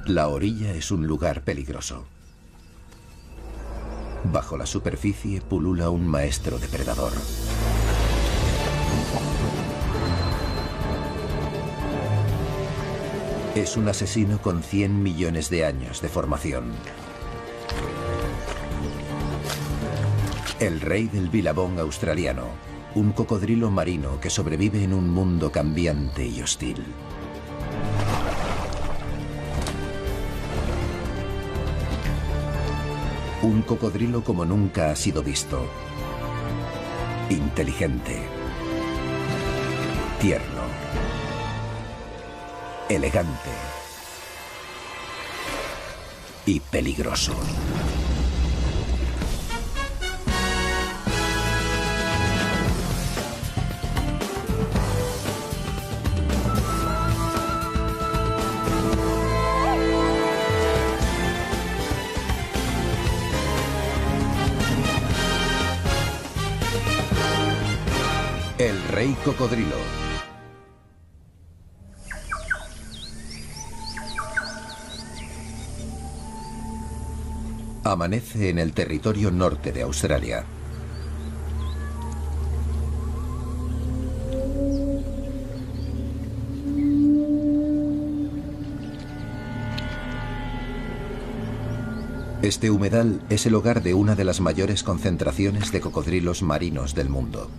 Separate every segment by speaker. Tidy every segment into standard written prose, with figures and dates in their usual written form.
Speaker 1: La orilla es un lugar peligroso. Bajo la superficie pulula un maestro depredador. Es un asesino con 100 millones de años de formación. El rey del bilabón australiano, un cocodrilo marino que sobrevive en un mundo cambiante y hostil. Un cocodrilo como nunca ha sido visto. Inteligente. Tierno. Elegante. Y peligroso. El rey cocodrilo. Amanece en el territorio norte de Australia. Este humedal es el hogar de una de las mayores concentraciones de cocodrilos marinos del mundo.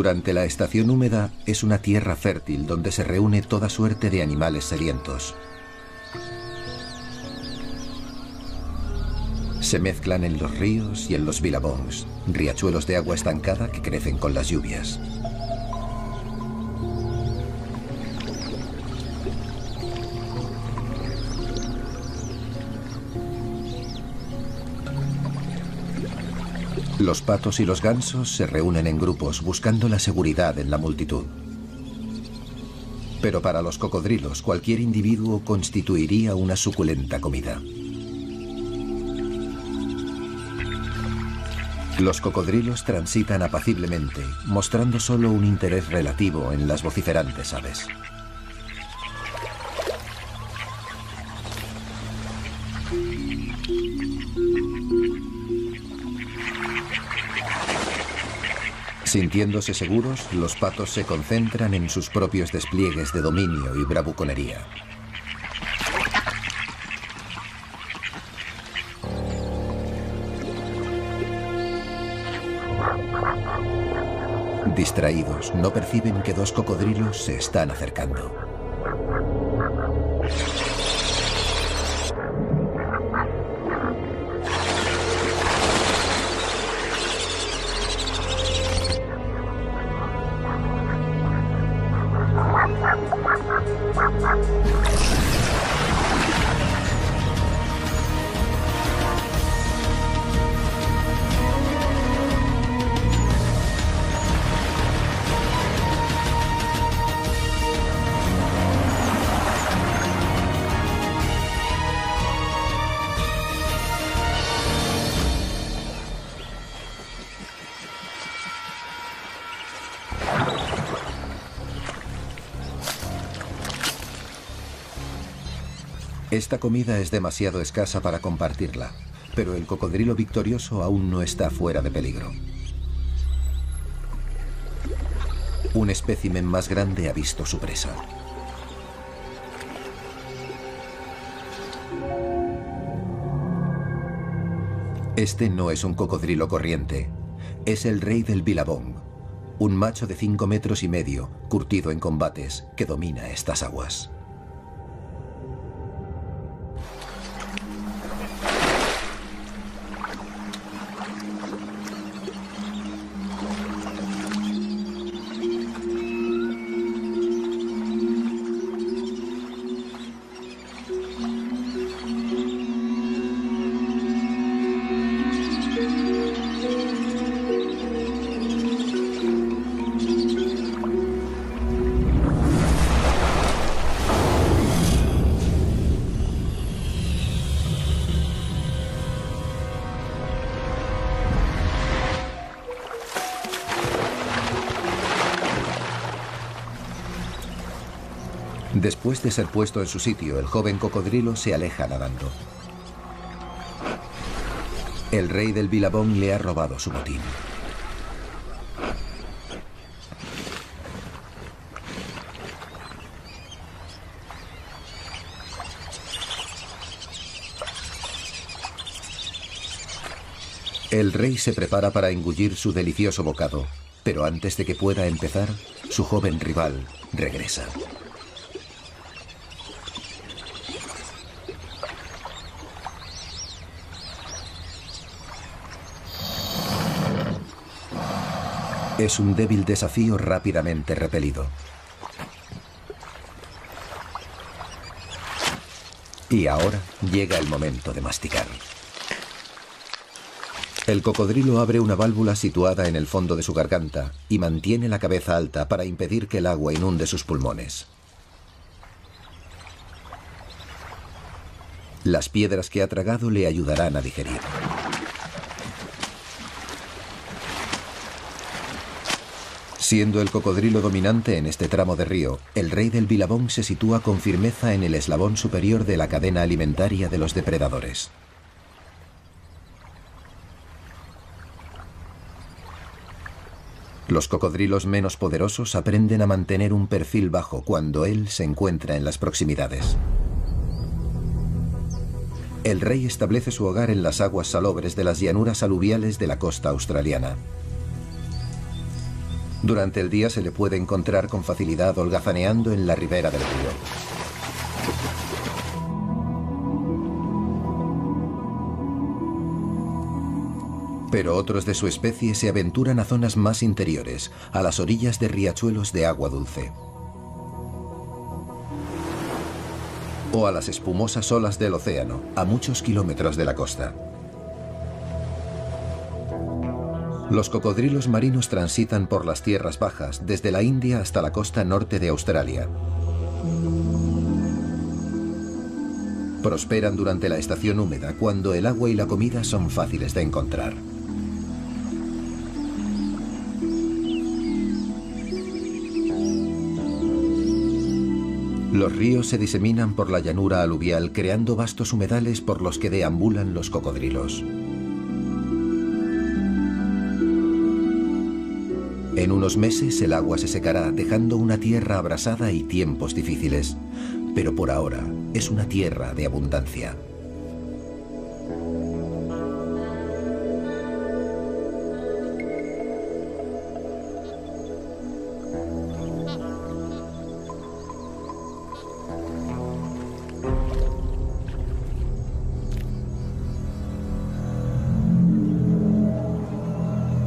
Speaker 1: Durante la estación húmeda es una tierra fértil donde se reúne toda suerte de animales sedientos. Se mezclan en los ríos y en los bilabongs, riachuelos de agua estancada que crecen con las lluvias. Los patos y los gansos se reúnen en grupos buscando la seguridad en la multitud. Pero para los cocodrilos, cualquier individuo constituiría una suculenta comida. Los cocodrilos transitan apaciblemente, mostrando solo un interés relativo en las vociferantes aves. Sintiéndose seguros, los patos se concentran en sus propios despliegues de dominio y bravuconería. Distraídos, no perciben que dos cocodrilos se están acercando. Esta comida es demasiado escasa para compartirla, pero el cocodrilo victorioso aún no está fuera de peligro. Un espécimen más grande ha visto su presa. Este no es un cocodrilo corriente, es el rey del bilabong, un macho de 5,5 metros, curtido en combates, que domina estas aguas. Después de ser puesto en su sitio, el joven cocodrilo se aleja nadando. El rey del Billabong le ha robado su botín. El rey se prepara para engullir su delicioso bocado, pero antes de que pueda empezar, su joven rival regresa. Es un débil desafío rápidamente repelido. Y ahora llega el momento de masticar. El cocodrilo abre una válvula situada en el fondo de su garganta y mantiene la cabeza alta para impedir que el agua inunde sus pulmones. Las piedras que ha tragado le ayudarán a digerir. Siendo el cocodrilo dominante en este tramo de río, el rey del Billabong se sitúa con firmeza en el eslabón superior de la cadena alimentaria de los depredadores. Los cocodrilos menos poderosos aprenden a mantener un perfil bajo cuando él se encuentra en las proximidades. El rey establece su hogar en las aguas salobres de las llanuras aluviales de la costa australiana. Durante el día se le puede encontrar con facilidad holgazaneando en la ribera del río. Pero otros de su especie se aventuran a zonas más interiores, a las orillas de riachuelos de agua dulce. O a las espumosas olas del océano, a muchos kilómetros de la costa. Los cocodrilos marinos transitan por las tierras bajas, desde la India hasta la costa norte de Australia. Prosperan durante la estación húmeda, cuando el agua y la comida son fáciles de encontrar. Los ríos se diseminan por la llanura aluvial, creando vastos humedales por los que deambulan los cocodrilos. En unos meses el agua se secará, dejando una tierra abrasada y tiempos difíciles. Pero por ahora es una tierra de abundancia.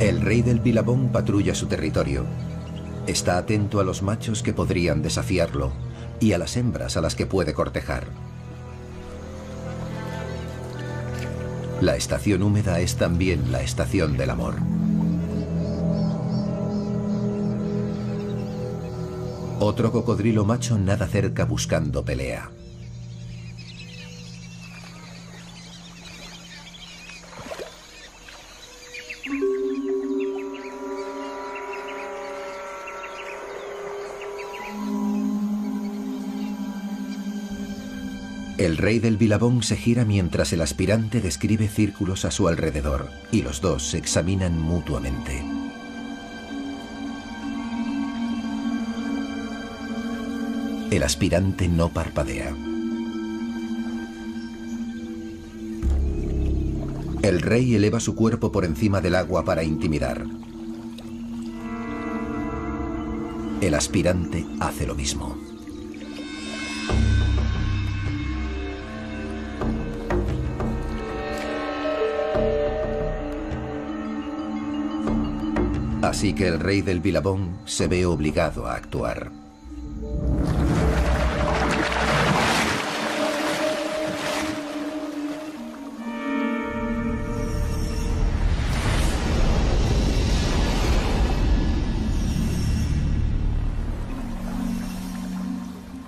Speaker 1: El rey del Billabong patrulla su territorio. Está atento a los machos que podrían desafiarlo y a las hembras a las que puede cortejar. La estación húmeda es también la estación del amor. Otro cocodrilo macho nada cerca buscando pelea. El rey del Billabong se gira mientras el aspirante describe círculos a su alrededor y los dos se examinan mutuamente. El aspirante no parpadea. El rey eleva su cuerpo por encima del agua para intimidar. El aspirante hace lo mismo. Así que el rey del Billabong se ve obligado a actuar.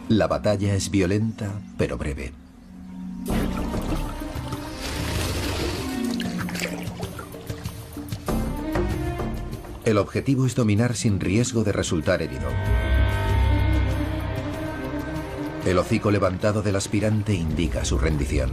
Speaker 1: La batalla es violenta, pero breve. El objetivo es dominar sin riesgo de resultar herido. El hocico levantado del aspirante indica su rendición.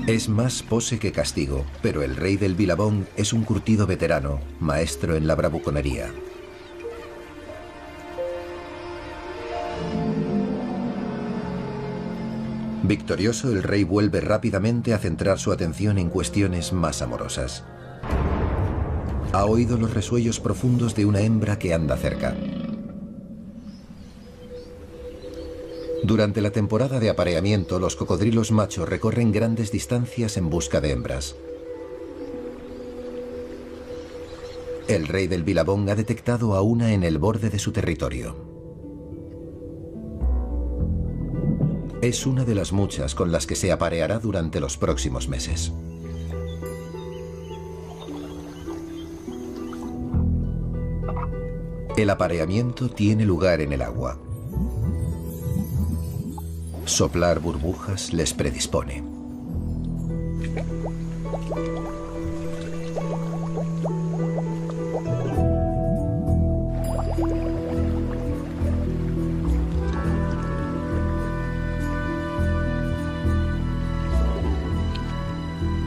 Speaker 1: Es más pose que castigo, pero el rey del Billabong es un curtido veterano, maestro en la bravuconería. Victorioso, el rey vuelve rápidamente a centrar su atención en cuestiones más amorosas. Ha oído los resuellos profundos de una hembra que anda cerca. Durante la temporada de apareamiento, los cocodrilos machos recorren grandes distancias en busca de hembras. El rey del Billabong ha detectado a una en el borde de su territorio. Es una de las muchas con las que se apareará durante los próximos meses. El apareamiento tiene lugar en el agua. Soplar burbujas les predispone.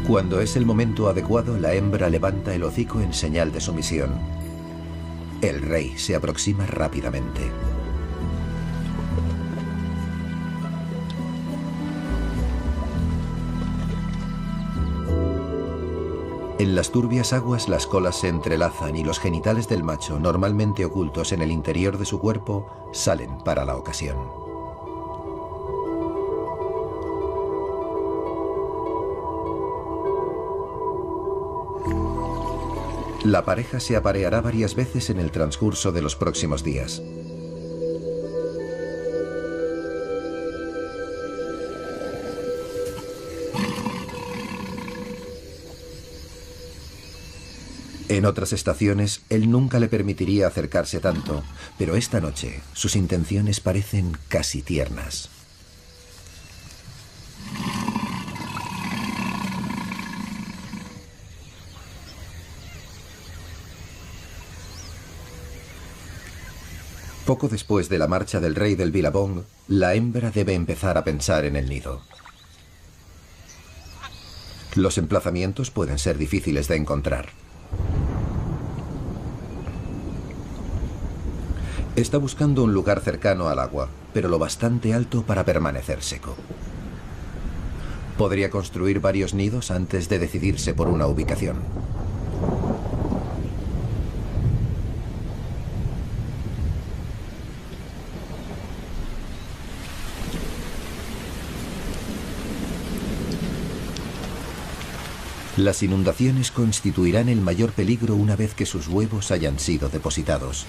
Speaker 1: Cuando es el momento adecuado, la hembra levanta el hocico en señal de sumisión. El rey se aproxima rápidamente. En las turbias aguas las colas se entrelazan y los genitales del macho, normalmente ocultos en el interior de su cuerpo, salen para la ocasión. La pareja se apareará varias veces en el transcurso de los próximos días. En otras estaciones, él nunca le permitiría acercarse tanto, pero esta noche sus intenciones parecen casi tiernas. Poco después de la marcha del rey del Billabong, la hembra debe empezar a pensar en el nido. Los emplazamientos pueden ser difíciles de encontrar. Está buscando un lugar cercano al agua, pero lo bastante alto para permanecer seco. Podría construir varios nidos antes de decidirse por una ubicación. Las inundaciones constituirán el mayor peligro una vez que sus huevos hayan sido depositados.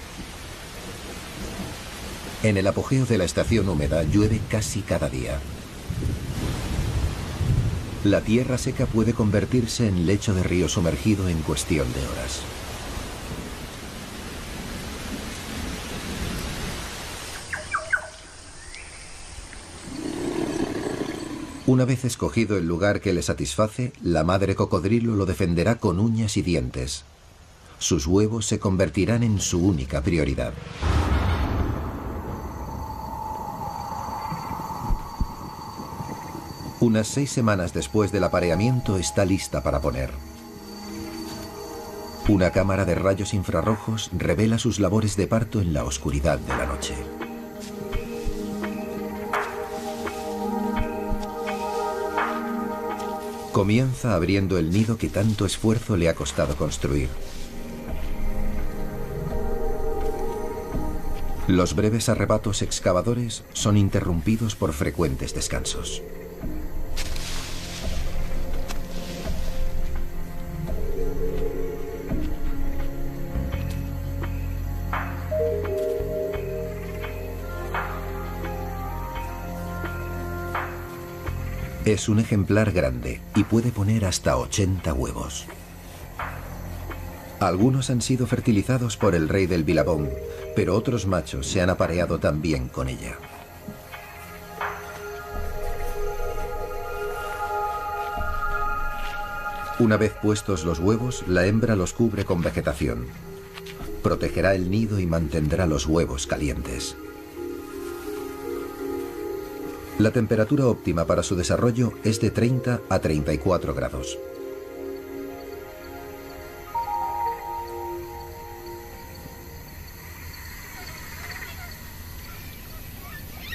Speaker 1: En el apogeo de la estación húmeda llueve casi cada día. La tierra seca puede convertirse en lecho de río sumergido en cuestión de horas. Una vez escogido el lugar que le satisface, la madre cocodrilo lo defenderá con uñas y dientes. Sus huevos se convertirán en su única prioridad. Unas 6 semanas después del apareamiento está lista para poner. Una cámara de rayos infrarrojos revela sus labores de parto en la oscuridad de la noche. Comienza abriendo el nido que tanto esfuerzo le ha costado construir. Los breves arrebatos excavadores son interrumpidos por frecuentes descansos. Es un ejemplar grande y puede poner hasta 80 huevos. Algunos han sido fertilizados por el rey del Billabong, pero otros machos se han apareado también con ella. Una vez puestos los huevos, la hembra los cubre con vegetación. Protegerá el nido y mantendrá los huevos calientes. La temperatura óptima para su desarrollo es de 30 a 34 grados.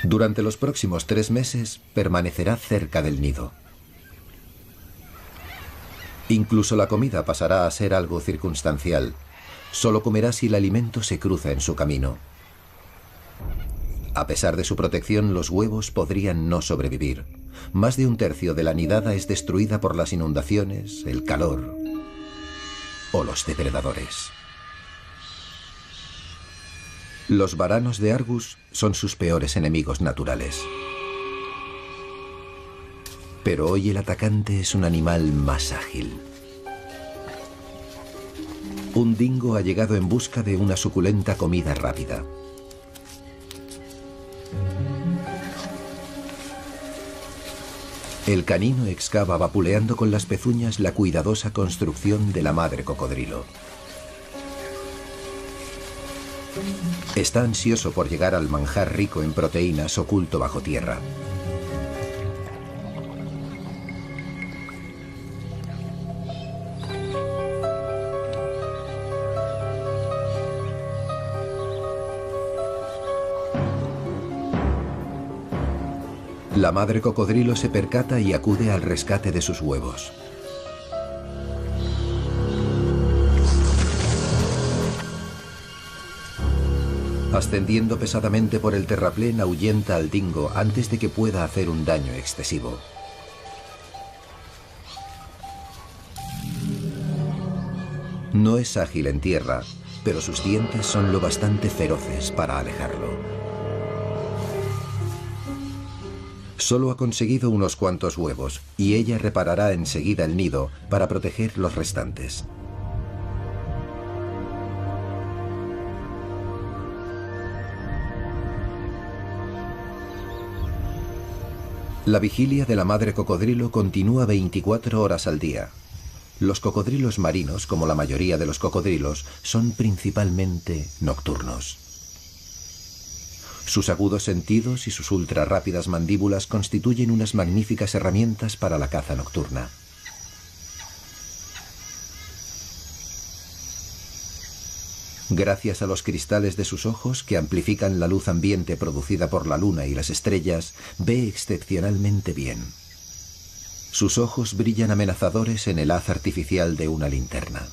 Speaker 1: Durante los próximos 3 meses permanecerá cerca del nido. Incluso la comida pasará a ser algo circunstancial. Solo comerá si el alimento se cruza en su camino. A pesar de su protección, los huevos podrían no sobrevivir. Más de un tercio de la nidada es destruida por las inundaciones, el calor o los depredadores. Los varanos de Argus son sus peores enemigos naturales. Pero hoy el atacante es un animal más ágil. Un dingo ha llegado en busca de una suculenta comida rápida. El canino excava vapuleando con las pezuñas la cuidadosa construcción de la madre cocodrilo. Está ansioso por llegar al manjar rico en proteínas oculto bajo tierra. La madre cocodrilo se percata y acude al rescate de sus huevos. Ascendiendo pesadamente por el terraplén, ahuyenta al dingo antes de que pueda hacer un daño excesivo. No es ágil en tierra, pero sus dientes son lo bastante feroces para alejarlo. Solo ha conseguido unos cuantos huevos, y ella reparará enseguida el nido para proteger los restantes. La vigilia de la madre cocodrilo continúa 24 horas al día. Los cocodrilos marinos, como la mayoría de los cocodrilos, son principalmente nocturnos. Sus agudos sentidos y sus ultra rápidas mandíbulas constituyen unas magníficas herramientas para la caza nocturna. Gracias a los cristales de sus ojos, que amplifican la luz ambiente producida por la luna y las estrellas, ve excepcionalmente bien. Sus ojos brillan amenazadores en el haz artificial de una linterna.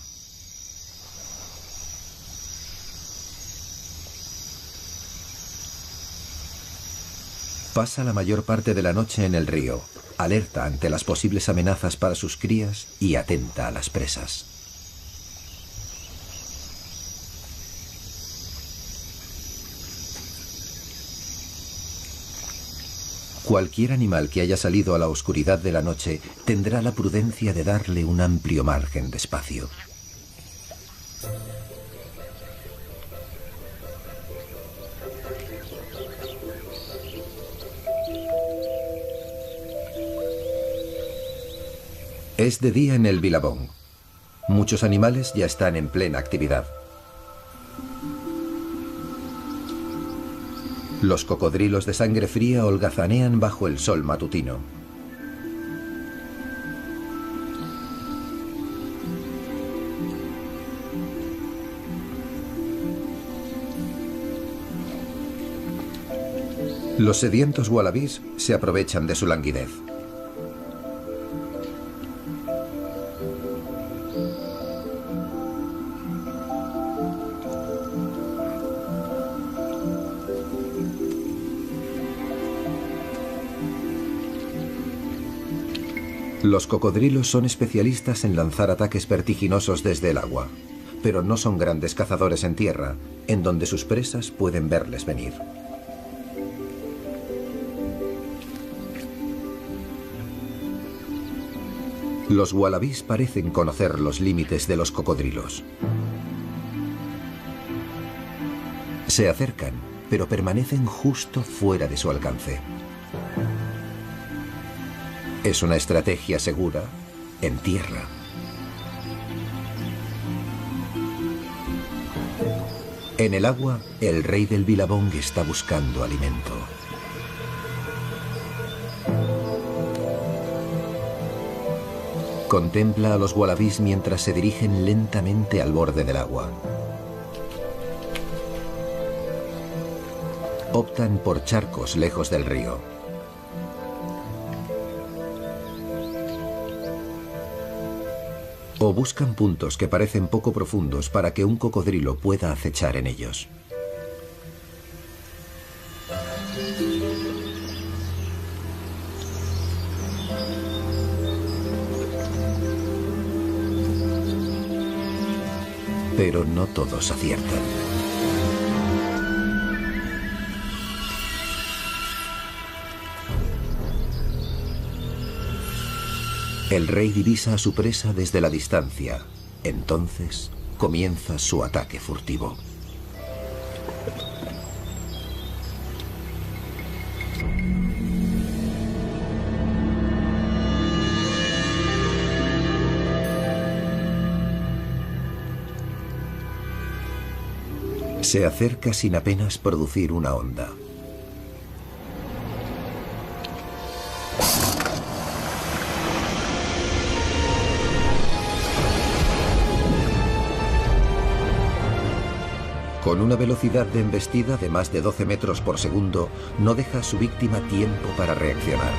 Speaker 1: Pasa la mayor parte de la noche en el río, alerta ante las posibles amenazas para sus crías y atenta a las presas. Cualquier animal que haya salido a la oscuridad de la noche tendrá la prudencia de darle un amplio margen de espacio. Es de día en el Billabong. Muchos animales ya están en plena actividad. Los cocodrilos de sangre fría holgazanean bajo el sol matutino. Los sedientos wallabies se aprovechan de su languidez. Los cocodrilos son especialistas en lanzar ataques vertiginosos desde el agua, pero no son grandes cazadores en tierra, en donde sus presas pueden verles venir. Los wallabies parecen conocer los límites de los cocodrilos. Se acercan, pero permanecen justo fuera de su alcance. Es una estrategia segura en tierra, En el agua, el rey del Billabong está buscando alimento. Contempla a los wallabies mientras se dirigen lentamente al borde del agua. Optan por charcos lejos del río. O buscan puntos que parecen poco profundos para que un cocodrilo pueda acechar en ellos. Pero no todos aciertan. El rey divisa a su presa desde la distancia. Entonces comienza su ataque furtivo. Se acerca sin apenas producir una onda. Con una velocidad de embestida de más de 12 metros por segundo, no deja a su víctima tiempo para reaccionar.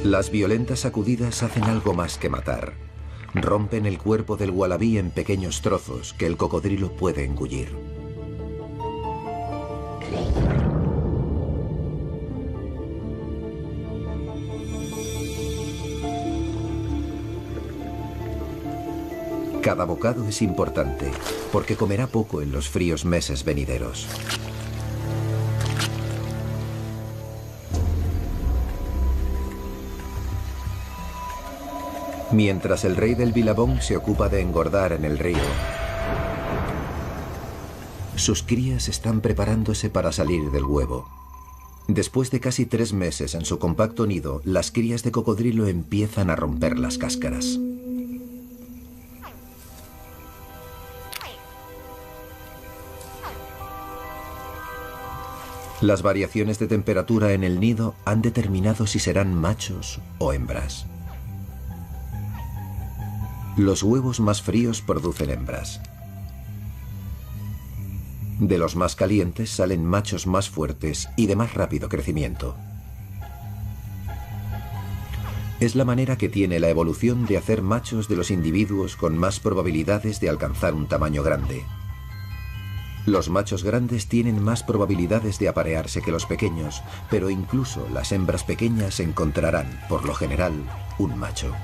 Speaker 1: Las violentas sacudidas hacen algo más que matar. Rompen el cuerpo del wallaby en pequeños trozos que el cocodrilo puede engullir. Cada bocado es importante, porque comerá poco en los fríos meses venideros. Mientras el rey del Billabong se ocupa de engordar en el río, sus crías están preparándose para salir del huevo. Después de casi 3 meses en su compacto nido, las crías de cocodrilo empiezan a romper las cáscaras. Las variaciones de temperatura en el nido han determinado si serán machos o hembras. Los huevos más fríos producen hembras. De los más calientes salen machos más fuertes y de más rápido crecimiento. Es la manera que tiene la evolución de hacer machos de los individuos con más probabilidades de alcanzar un tamaño grande. Los machos grandes tienen más probabilidades de aparearse que los pequeños, pero incluso las hembras pequeñas encontrarán, por lo general, un macho.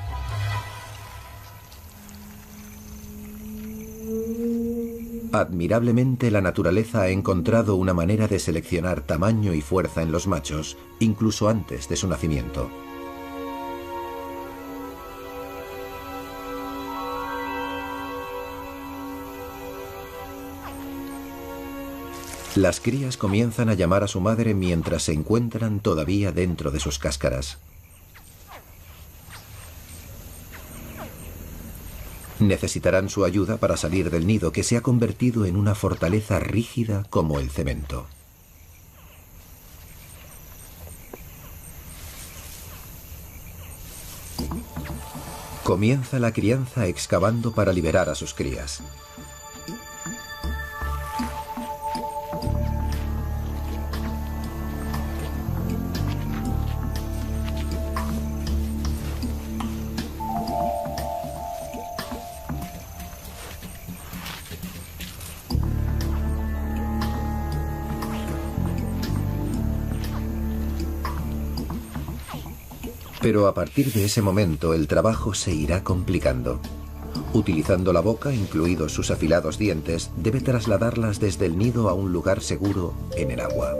Speaker 1: Admirablemente, la naturaleza ha encontrado una manera de seleccionar tamaño y fuerza en los machos, incluso antes de su nacimiento. Las crías comienzan a llamar a su madre mientras se encuentran todavía dentro de sus cáscaras. Necesitarán su ayuda para salir del nido, que se ha convertido en una fortaleza rígida como el cemento. Comienza la crianza excavando para liberar a sus crías. Pero a partir de ese momento el trabajo se irá complicando. Utilizando la boca, incluidos sus afilados dientes, debe trasladarlas desde el nido a un lugar seguro en el agua.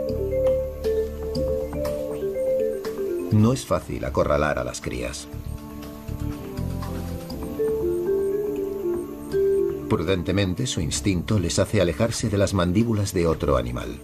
Speaker 1: No es fácil acorralar a las crías. Prudentemente, su instinto les hace alejarse de las mandíbulas de otro animal.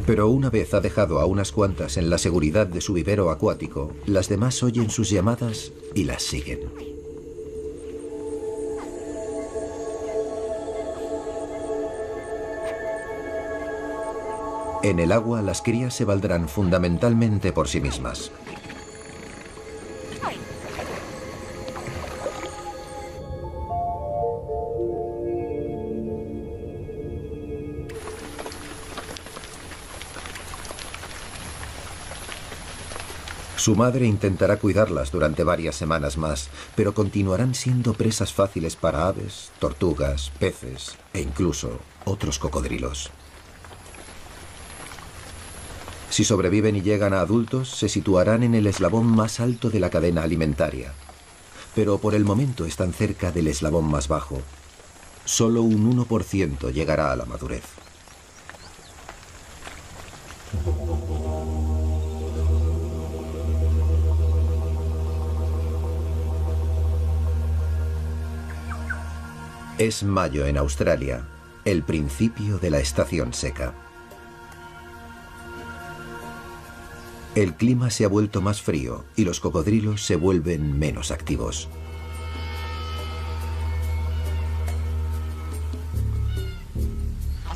Speaker 1: Pero una vez ha dejado a unas cuantas en la seguridad de su vivero acuático, las demás oyen sus llamadas y las siguen. En el agua, las crías se valdrán fundamentalmente por sí mismas. Su madre intentará cuidarlas durante varias semanas más, pero continuarán siendo presas fáciles para aves, tortugas, peces e incluso otros cocodrilos. Si sobreviven y llegan a adultos, se situarán en el eslabón más alto de la cadena alimentaria. Pero por el momento están cerca del eslabón más bajo. Solo un 1% llegará a la madurez. Es mayo en Australia, el principio de la estación seca. El clima se ha vuelto más frío y los cocodrilos se vuelven menos activos.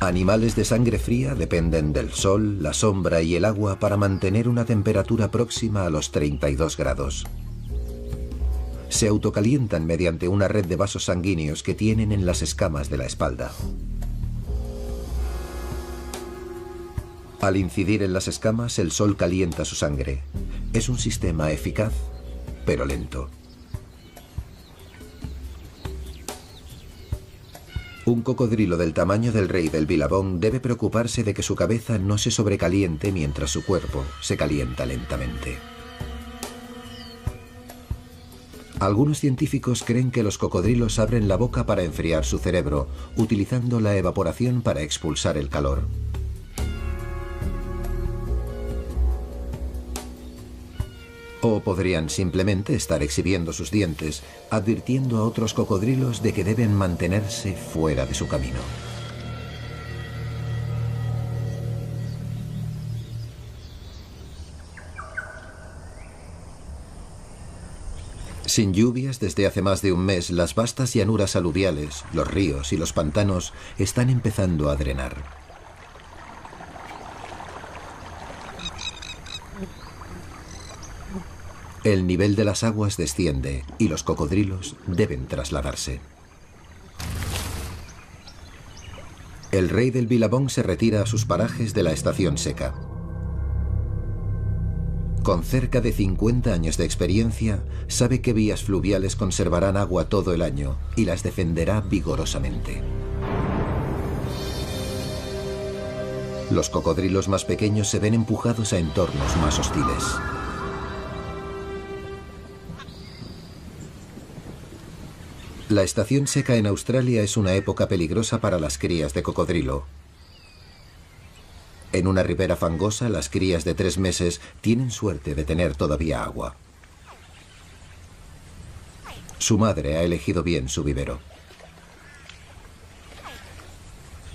Speaker 1: Animales de sangre fría dependen del sol, la sombra y el agua para mantener una temperatura próxima a los 32 grados. Se autocalientan mediante una red de vasos sanguíneos que tienen en las escamas de la espalda. Al incidir en las escamas, el sol calienta su sangre. Es un sistema eficaz, pero lento. Un cocodrilo del tamaño del rey del Billabong debe preocuparse de que su cabeza no se sobrecaliente mientras su cuerpo se calienta lentamente. Algunos científicos creen que los cocodrilos abren la boca para enfriar su cerebro, utilizando la evaporación para expulsar el calor. O podrían simplemente estar exhibiendo sus dientes, advirtiendo a otros cocodrilos de que deben mantenerse fuera de su camino. Sin lluvias desde hace más de un mes, las vastas llanuras aluviales, los ríos y los pantanos están empezando a drenar. El nivel de las aguas desciende y los cocodrilos deben trasladarse. El rey del Billabong se retira a sus parajes de la estación seca. Con cerca de 50 años de experiencia, sabe que vías fluviales conservarán agua todo el año y las defenderá vigorosamente. Los cocodrilos más pequeños se ven empujados a entornos más hostiles. La estación seca en Australia es una época peligrosa para las crías de cocodrilo. En una ribera fangosa, las crías de 3 meses tienen suerte de tener todavía agua. Su madre ha elegido bien su vivero.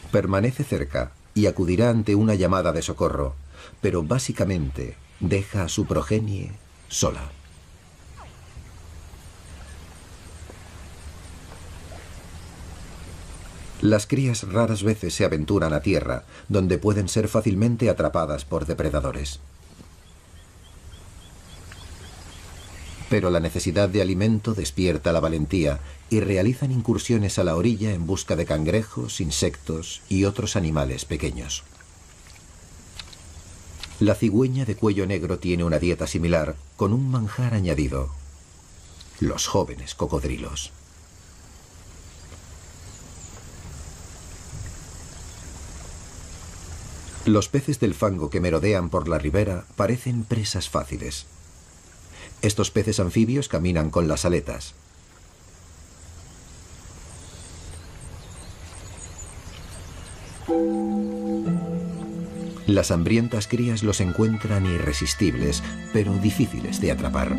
Speaker 1: Permanece cerca y acudirá ante una llamada de socorro, pero básicamente deja a su progenie sola. Las crías raras veces se aventuran a tierra, donde pueden ser fácilmente atrapadas por depredadores. Pero la necesidad de alimento despierta la valentía y realizan incursiones a la orilla en busca de cangrejos, insectos y otros animales pequeños. La cigüeña de cuello negro tiene una dieta similar, con un manjar añadido: los jóvenes cocodrilos. Los peces del fango que merodean por la ribera parecen presas fáciles. Estos peces anfibios caminan con las aletas. Las hambrientas crías los encuentran irresistibles, pero difíciles de atrapar.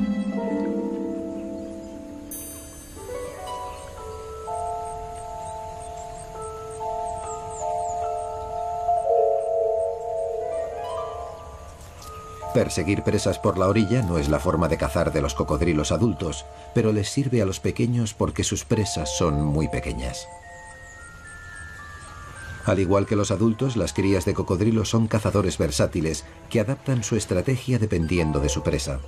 Speaker 1: Perseguir presas por la orilla no es la forma de cazar de los cocodrilos adultos, pero les sirve a los pequeños porque sus presas son muy pequeñas. Al igual que los adultos, las crías de cocodrilo son cazadores versátiles que adaptan su estrategia dependiendo de su presa.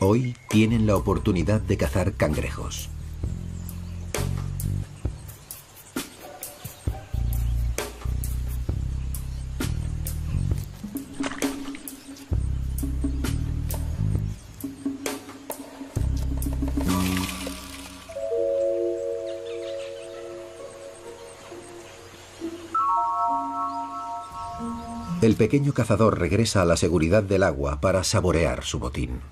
Speaker 1: Hoy tienen la oportunidad de cazar cangrejos. El pequeño cazador regresa a la seguridad del agua para saborear su botín.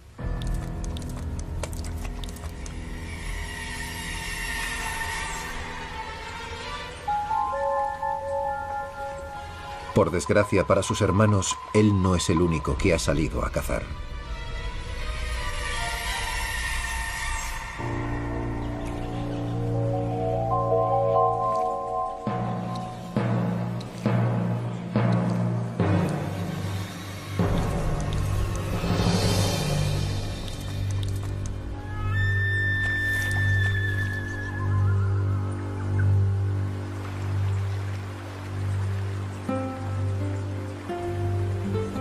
Speaker 1: Por desgracia para sus hermanos, él no es el único que ha salido a cazar.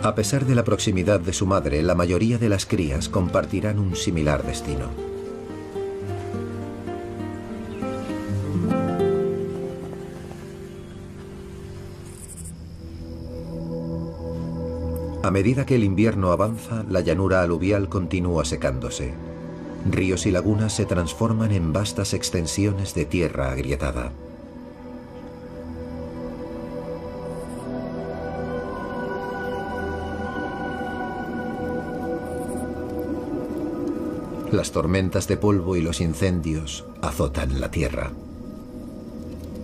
Speaker 1: A pesar de la proximidad de su madre, la mayoría de las crías compartirán un similar destino. A medida que el invierno avanza, la llanura aluvial continúa secándose. Ríos y lagunas se transforman en vastas extensiones de tierra agrietada. Las tormentas de polvo y los incendios azotan la tierra.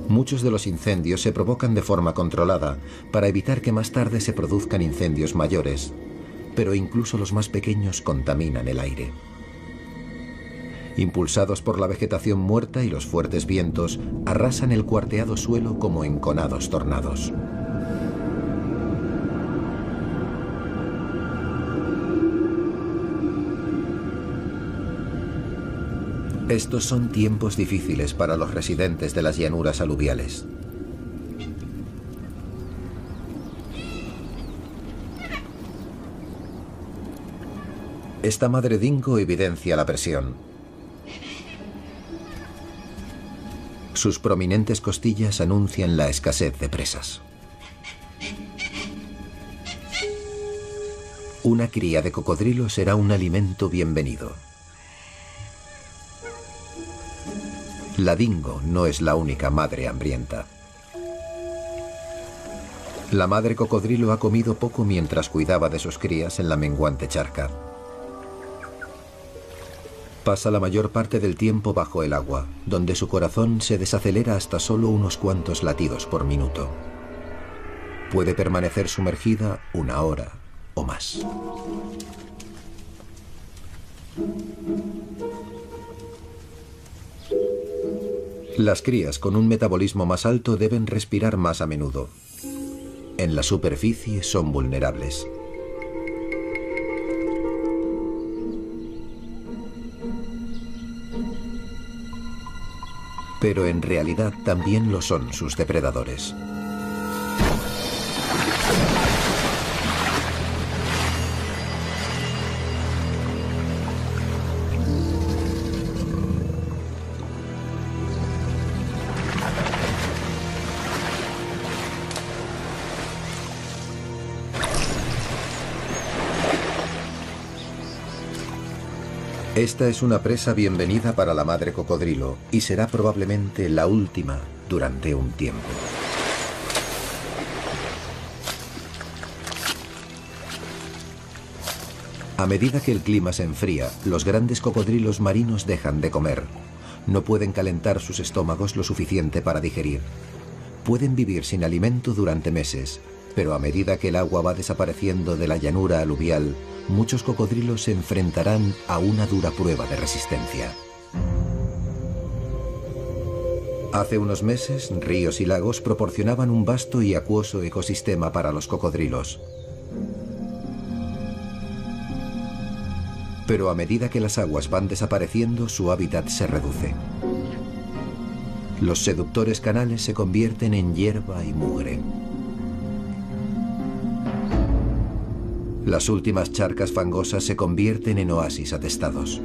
Speaker 1: Muchos de los incendios se provocan de forma controlada para evitar que más tarde se produzcan incendios mayores, pero incluso los más pequeños contaminan el aire. Impulsados por la vegetación muerta y los fuertes vientos, arrasan el cuarteado suelo como enconados tornados. Estos son tiempos difíciles para los residentes de las llanuras aluviales. Esta madre dingo evidencia la presión. Sus prominentes costillas anuncian la escasez de presas. Una cría de cocodrilo será un alimento bienvenido. La dingo no es la única madre hambrienta. La madre cocodrilo ha comido poco mientras cuidaba de sus crías en la menguante charca. Pasa la mayor parte del tiempo bajo el agua, donde su corazón se desacelera hasta solo unos cuantos latidos por minuto. Puede permanecer sumergida 1 hora o más. Las crías con un metabolismo más alto deben respirar más a menudo. En la superficie son vulnerables. Pero en realidad también lo son sus depredadores. Esta es una presa bienvenida para la madre cocodrilo y será probablemente la última durante un tiempo. A medida que el clima se enfría, los grandes cocodrilos marinos dejan de comer. No pueden calentar sus estómagos lo suficiente para digerir. Pueden vivir sin alimento durante meses, pero a medida que el agua va desapareciendo de la llanura aluvial, muchos cocodrilos se enfrentarán a una dura prueba de resistencia. Hace unos meses, ríos y lagos proporcionaban un vasto y acuoso ecosistema para los cocodrilos. Pero a medida que las aguas van desapareciendo, su hábitat se reduce. Los seductores canales se convierten en hierba y mugre. Las últimas charcas fangosas se convierten en oasis atestados.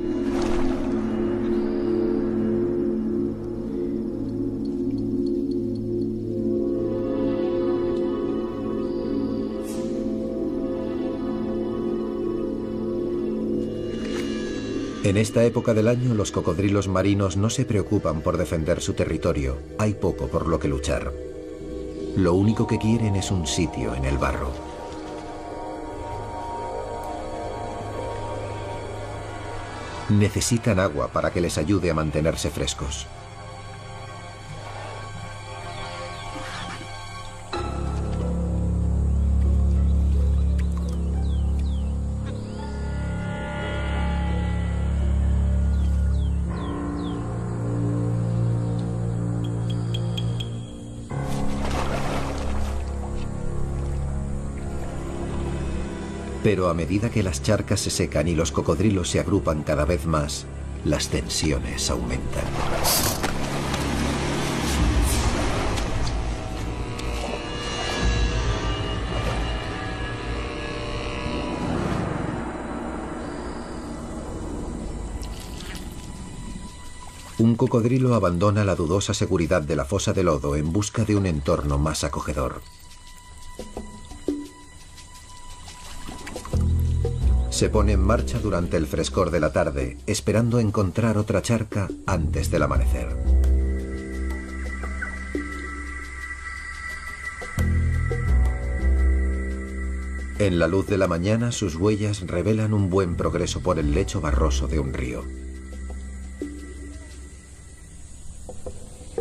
Speaker 1: En esta época del año, los cocodrilos marinos no se preocupan por defender su territorio. Hay poco por lo que luchar. Lo único que quieren es un sitio en el barro. Necesitan agua para que les ayude a mantenerse frescos. Pero a medida que las charcas se secan y los cocodrilos se agrupan cada vez más, las tensiones aumentan. Un cocodrilo abandona la dudosa seguridad de la fosa de lodo en busca de un entorno más acogedor. Se pone en marcha durante el frescor de la tarde, esperando encontrar otra charca antes del amanecer. En la luz de la mañana, sus huellas revelan un buen progreso por el lecho barroso de un río.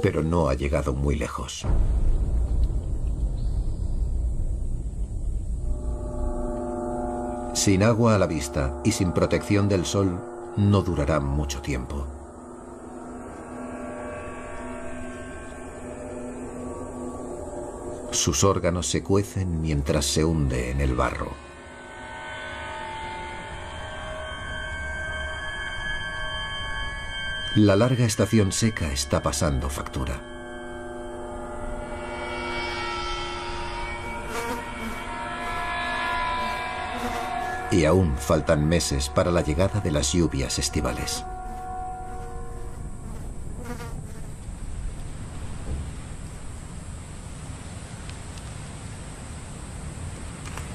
Speaker 1: Pero no ha llegado muy lejos. Sin agua a la vista y sin protección del sol, no durarán mucho tiempo. Sus órganos se cuecen mientras se hunde en el barro. La larga estación seca está pasando factura. Y aún faltan meses para la llegada de las lluvias estivales.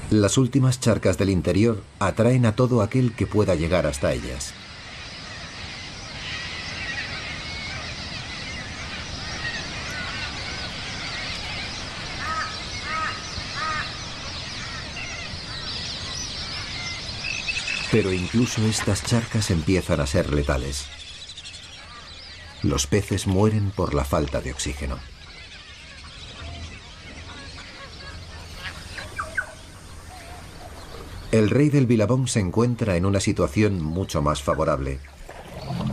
Speaker 1: Las últimas charcas del interior atraen a todo aquel que pueda llegar hasta ellas. Pero incluso estas charcas empiezan a ser letales. Los peces mueren por la falta de oxígeno. El rey del Billabong se encuentra en una situación mucho más favorable.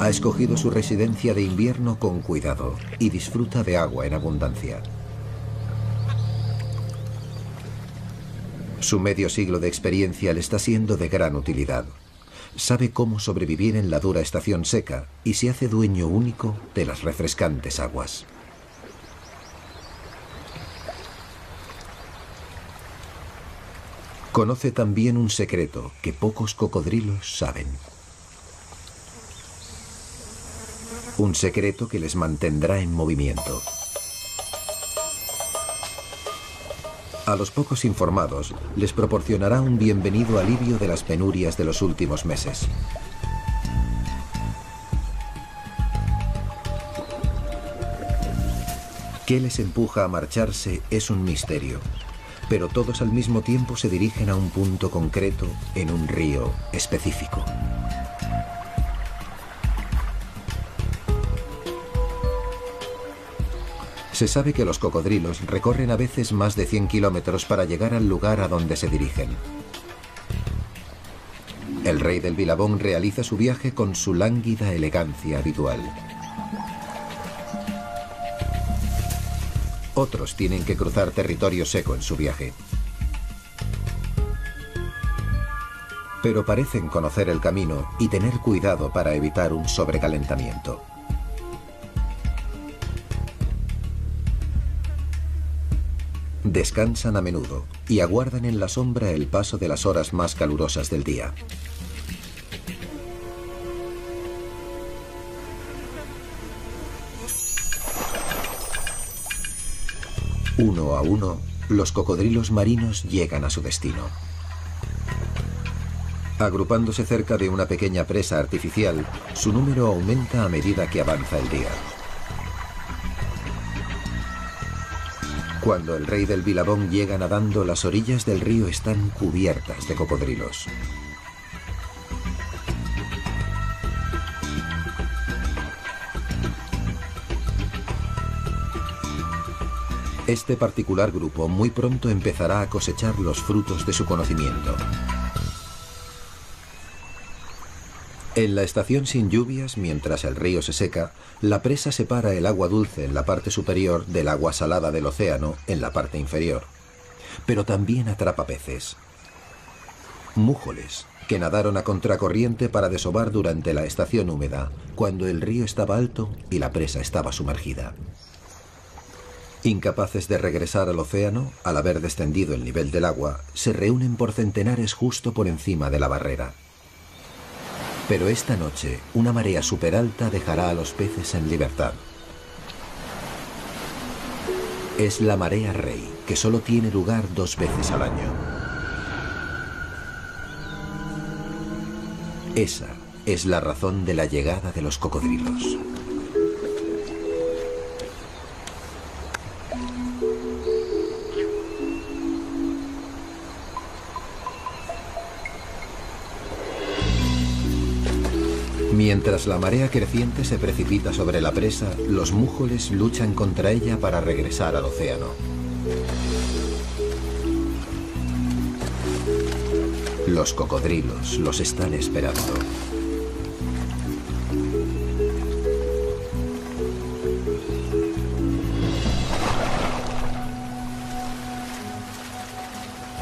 Speaker 1: Ha escogido su residencia de invierno con cuidado y disfruta de agua en abundancia. Su medio siglo de experiencia le está siendo de gran utilidad. Sabe cómo sobrevivir en la dura estación seca y se hace dueño único de las refrescantes aguas. Conoce también un secreto que pocos cocodrilos saben. Un secreto que les mantendrá en movimiento. A los pocos informados les proporcionará un bienvenido alivio de las penurias de los últimos meses. ¿Qué les empuja a marcharse? Es un misterio. pero todos al mismo tiempo se dirigen a un punto concreto en un río específico. Se sabe que los cocodrilos recorren a veces más de 100 kilómetros para llegar al lugar a donde se dirigen. El rey del Billabong realiza su viaje con su lánguida elegancia habitual. Otros tienen que cruzar territorio seco en su viaje. Pero parecen conocer el camino y tener cuidado para evitar un sobrecalentamiento. Descansan a menudo y aguardan en la sombra el paso de las horas más calurosas del día. Uno a uno, los cocodrilos marinos llegan a su destino. Agrupándose cerca de una pequeña presa artificial, su número aumenta a medida que avanza el día. Cuando el rey del Billabong llega nadando, las orillas del río están cubiertas de cocodrilos. Este particular grupo muy pronto empezará a cosechar los frutos de su conocimiento. En la estación sin lluvias, mientras el río se seca, la presa separa el agua dulce en la parte superior del agua salada del océano en la parte inferior. Pero también atrapa peces. Mújoles, que nadaron a contracorriente para desovar durante la estación húmeda, cuando el río estaba alto y la presa estaba sumergida. Incapaces de regresar al océano, al haber descendido el nivel del agua, se reúnen por centenares justo por encima de la barrera. Pero esta noche, una marea superalta dejará a los peces en libertad. Es la marea rey, que solo tiene lugar 2 veces al año. Esa es la razón de la llegada de los cocodrilos. Mientras la marea creciente se precipita sobre la presa, los mújoles luchan contra ella para regresar al océano. Los cocodrilos los están esperando.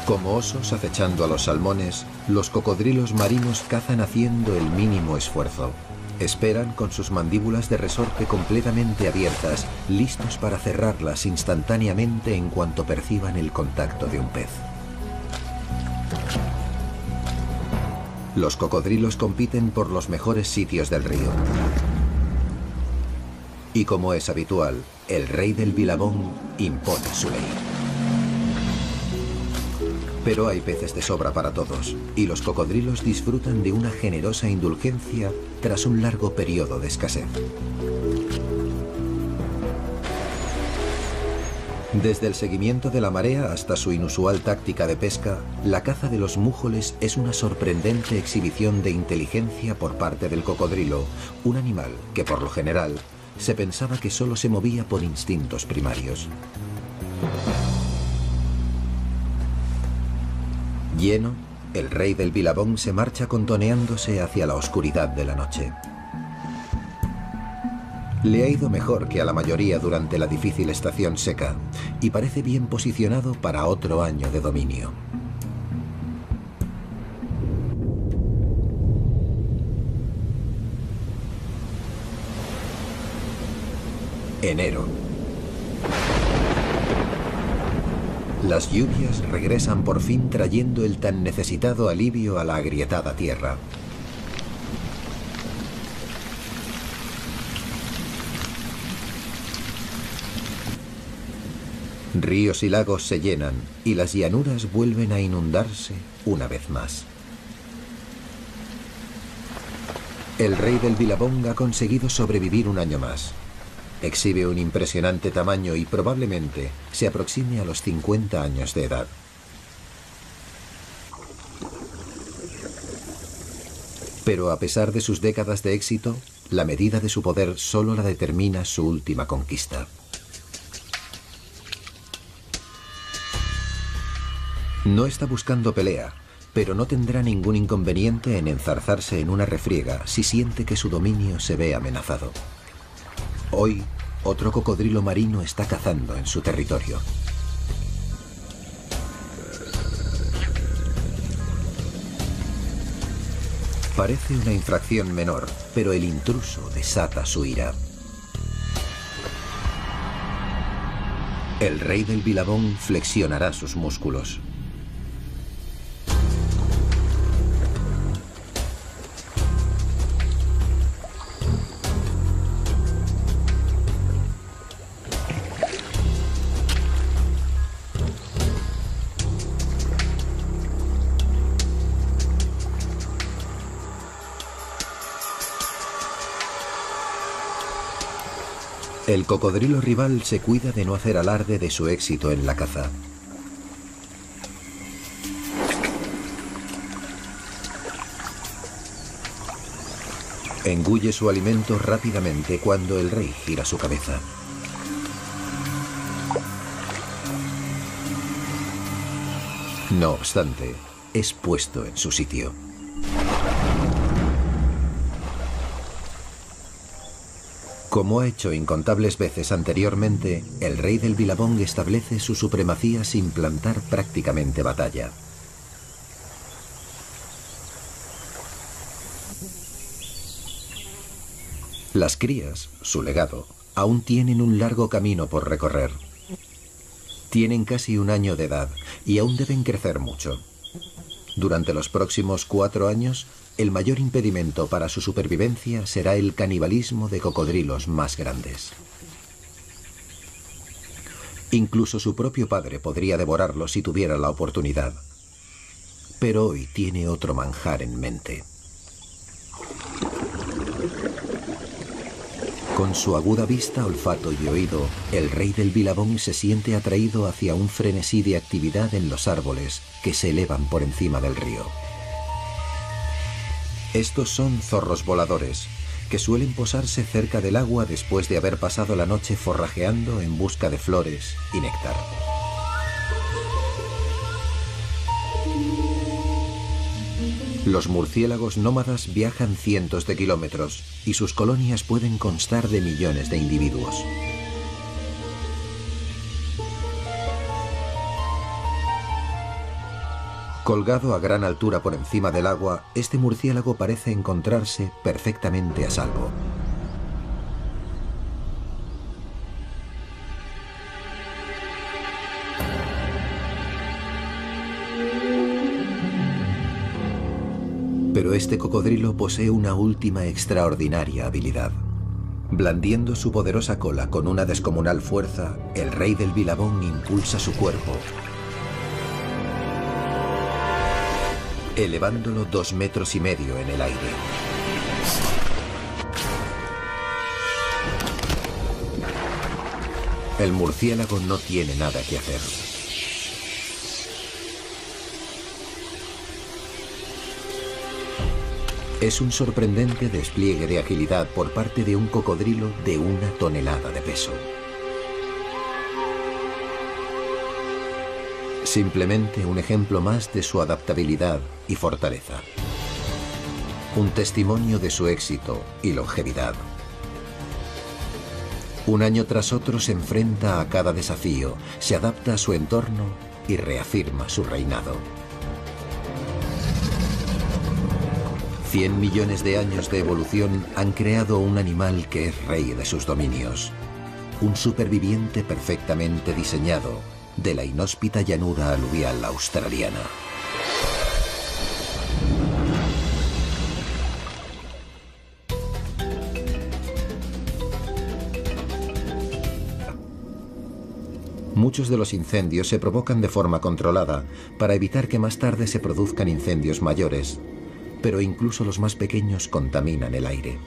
Speaker 1: Como osos acechando a los salmones, los cocodrilos marinos cazan haciendo el mínimo esfuerzo. Esperan con sus mandíbulas de resorte completamente abiertas, listos para cerrarlas instantáneamente en cuanto perciban el contacto de un pez. Los cocodrilos compiten por los mejores sitios del río. Y como es habitual, el rey del Billabong impone su ley. Pero hay peces de sobra para todos, y los cocodrilos disfrutan de una generosa indulgencia tras un largo periodo de escasez. Desde el seguimiento de la marea hasta su inusual táctica de pesca, la caza de los mújoles es una sorprendente exhibición de inteligencia por parte del cocodrilo, un animal que por lo general se pensaba que solo se movía por instintos primarios. Lleno, el rey del Billabong se marcha contoneándose hacia la oscuridad de la noche. Le ha ido mejor que a la mayoría durante la difícil estación seca y parece bien posicionado para otro año de dominio. Enero. Las lluvias regresan por fin trayendo el tan necesitado alivio a la agrietada tierra. Ríos y lagos se llenan y las llanuras vuelven a inundarse una vez más. El rey del Billabong ha conseguido sobrevivir un año más. Exhibe un impresionante tamaño y probablemente se aproxime a los 50 años de edad. Pero a pesar de sus décadas de éxito, la medida de su poder solo la determina su última conquista. No está buscando pelea, pero no tendrá ningún inconveniente en enzarzarse en una refriega si siente que su dominio se ve amenazado. Hoy, otro cocodrilo marino está cazando en su territorio. Parece una infracción menor, pero el intruso desata su ira. El rey del Billabong flexionará sus músculos. El cocodrilo rival se cuida de no hacer alarde de su éxito en la caza. Engulle su alimento rápidamente cuando el rey gira su cabeza. No obstante, es puesto en su sitio. Como ha hecho incontables veces anteriormente, el rey del Billabong establece su supremacía sin plantar prácticamente batalla. Las crías, su legado, aún tienen un largo camino por recorrer. Tienen casi un año de edad y aún deben crecer mucho. Durante los próximos 4 años, el mayor impedimento para su supervivencia será el canibalismo de cocodrilos más grandes. Incluso su propio padre podría devorarlo si tuviera la oportunidad. Pero hoy tiene otro manjar en mente. Con su aguda vista, olfato y oído, el rey del Billabong se siente atraído hacia un frenesí de actividad en los árboles que se elevan por encima del río. Estos son zorros voladores, que suelen posarse cerca del agua después de haber pasado la noche forrajeando en busca de flores y néctar. Los murciélagos nómadas viajan cientos de kilómetros y sus colonias pueden constar de millones de individuos. Colgado a gran altura por encima del agua, este murciélago parece encontrarse perfectamente a salvo. Pero este cocodrilo posee una última extraordinaria habilidad. Blandiendo su poderosa cola con una descomunal fuerza, el rey del Billabong impulsa su cuerpo, elevándolo 2,5 metros en el aire. El murciélago no tiene nada que hacer. Es un sorprendente despliegue de agilidad por parte de un cocodrilo de 1 tonelada de peso. Simplemente un ejemplo más de su adaptabilidad y fortaleza. Un testimonio de su éxito y longevidad. Un año tras otro se enfrenta a cada desafío, se adapta a su entorno y reafirma su reinado. 100 millones de años de evolución han creado un animal que es rey de sus dominios. Un superviviente perfectamente diseñado de la inhóspita llanura aluvial australiana. Muchos de los incendios se provocan de forma controlada para evitar que más tarde se produzcan incendios mayores, pero incluso los más pequeños contaminan el aire.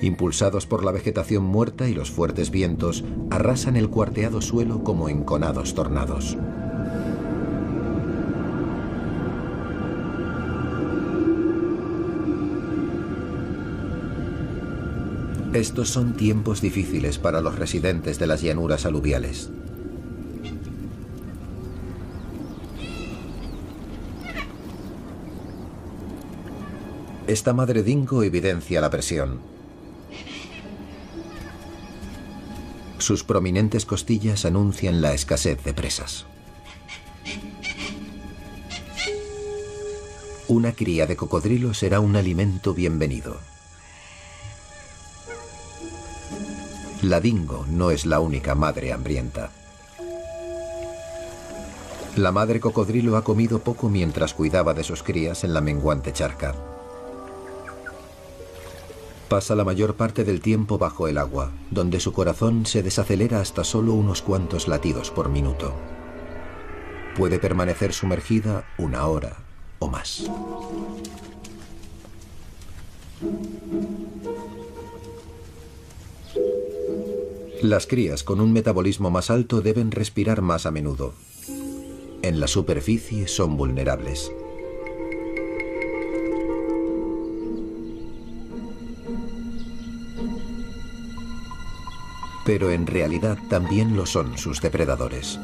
Speaker 1: Impulsados por la vegetación muerta y los fuertes vientos, arrasan el cuarteado suelo como enconados tornados. Estos son tiempos difíciles para los residentes de las llanuras aluviales. Esta madre dingo evidencia la presión. Sus prominentes costillas anuncian la escasez de presas. Una cría de cocodrilo será un alimento bienvenido. La dingo no es la única madre hambrienta. La madre cocodrilo ha comido poco mientras cuidaba de sus crías en la menguante charca. Pasa la mayor parte del tiempo bajo el agua, donde su corazón se desacelera hasta solo unos cuantos latidos por minuto. Puede permanecer sumergida 1 hora o más. Las crías con un metabolismo más alto deben respirar más a menudo. En la superficie son vulnerables. Pero en realidad también lo son sus depredadores.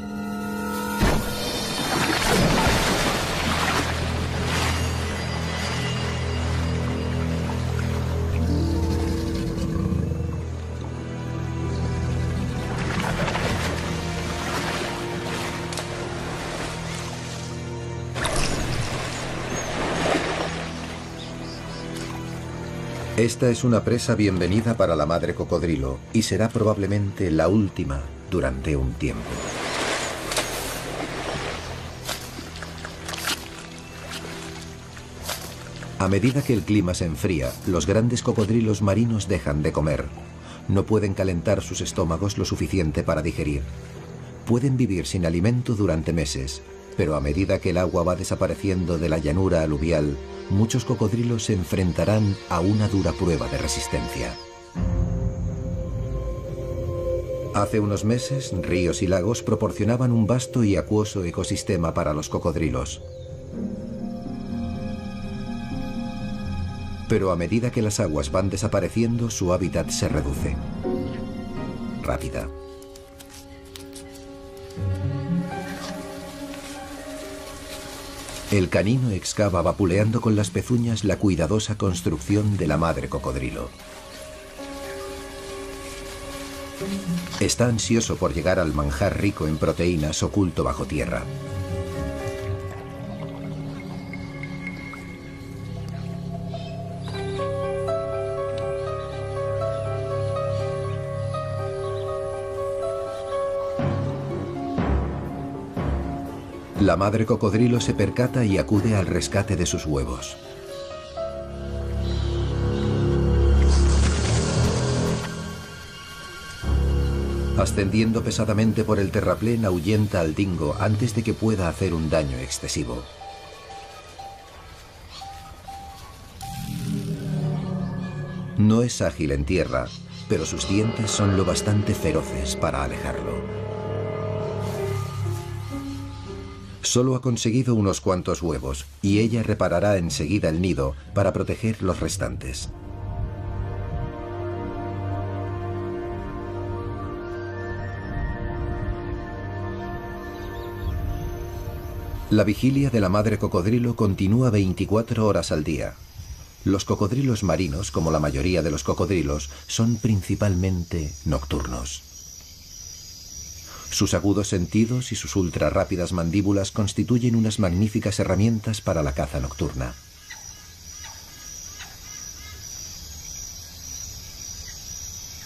Speaker 1: Esta es una presa bienvenida para la madre cocodrilo y será probablemente la última durante un tiempo. A medida que el clima se enfría, los grandes cocodrilos marinos dejan de comer. No pueden calentar sus estómagos lo suficiente para digerir. Pueden vivir sin alimento durante meses, pero a medida que el agua va desapareciendo de la llanura aluvial, muchos cocodrilos se enfrentarán a una dura prueba de resistencia. Hace unos meses, ríos y lagos proporcionaban un vasto y acuoso ecosistema para los cocodrilos. Pero a medida que las aguas van desapareciendo, su hábitat se reduce. Rápida. El canino excava vapuleando con las pezuñas la cuidadosa construcción de la madre cocodrilo. Está ansioso por llegar al manjar rico en proteínas oculto bajo tierra. La madre cocodrilo se percata y acude al rescate de sus huevos. Ascendiendo pesadamente por el terraplén, ahuyenta al dingo antes de que pueda hacer un daño excesivo. No es ágil en tierra, pero sus dientes son lo bastante feroces para alejarlo. Solo ha conseguido unos cuantos huevos y ella reparará enseguida el nido para proteger los restantes. La vigilia de la madre cocodrilo continúa 24 horas al día. Los cocodrilos marinos, como la mayoría de los cocodrilos, son principalmente nocturnos. Sus agudos sentidos y sus ultra rápidas mandíbulas constituyen unas magníficas herramientas para la caza nocturna.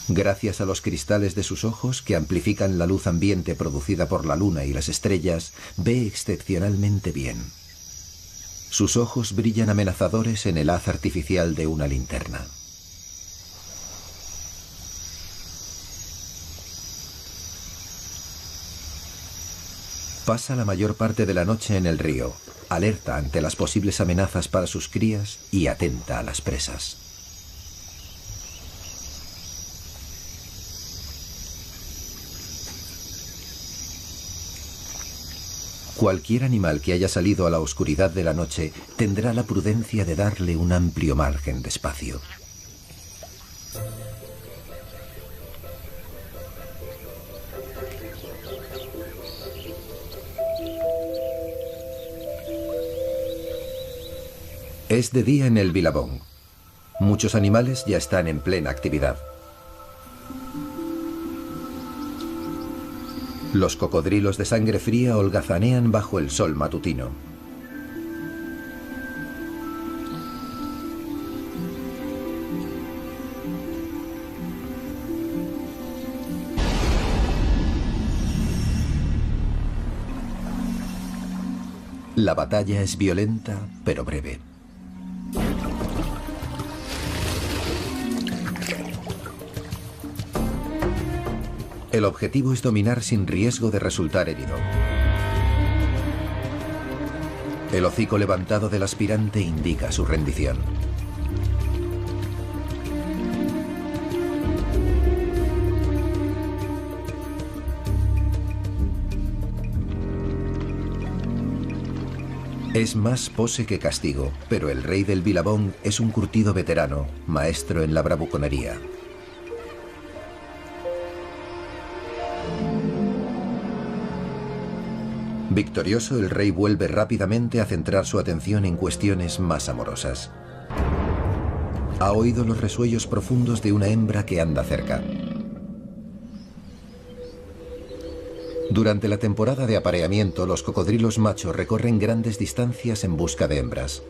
Speaker 1: Gracias a los cristales de sus ojos, que amplifican la luz ambiente producida por la luna y las estrellas, ve excepcionalmente bien. Sus ojos brillan amenazadores en el haz artificial de una linterna. Pasa la mayor parte de la noche en el río, alerta ante las posibles amenazas para sus crías y atenta a las presas. Cualquier animal que haya salido a la oscuridad de la noche tendrá la prudencia de darle un amplio margen de espacio. Es de día en el Billabong. Muchos animales ya están en plena actividad. Los cocodrilos de sangre fría holgazanean bajo el sol matutino. La batalla es violenta, pero breve. El objetivo es dominar sin riesgo de resultar herido. El hocico levantado del aspirante indica su rendición. Es más pose que castigo, pero el rey del Billabong es un curtido veterano, maestro en la bravuconería. Victorioso, el rey vuelve rápidamente a centrar su atención en cuestiones más amorosas. Ha oído los resuellos profundos de una hembra que anda cerca. Durante la temporada de apareamiento, los cocodrilos machos recorren grandes distancias en busca de hembras.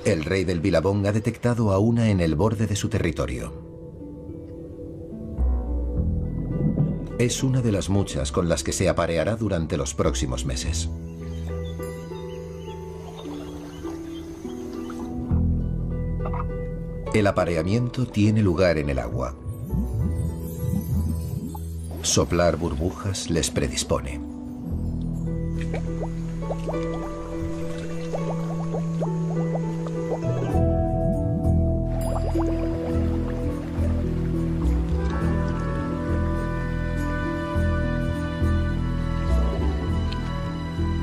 Speaker 1: El rey del Billabong ha detectado a una en el borde de su territorio. Es una de las muchas con las que se apareará durante los próximos meses. El apareamiento tiene lugar en el agua. Soplar burbujas les predispone.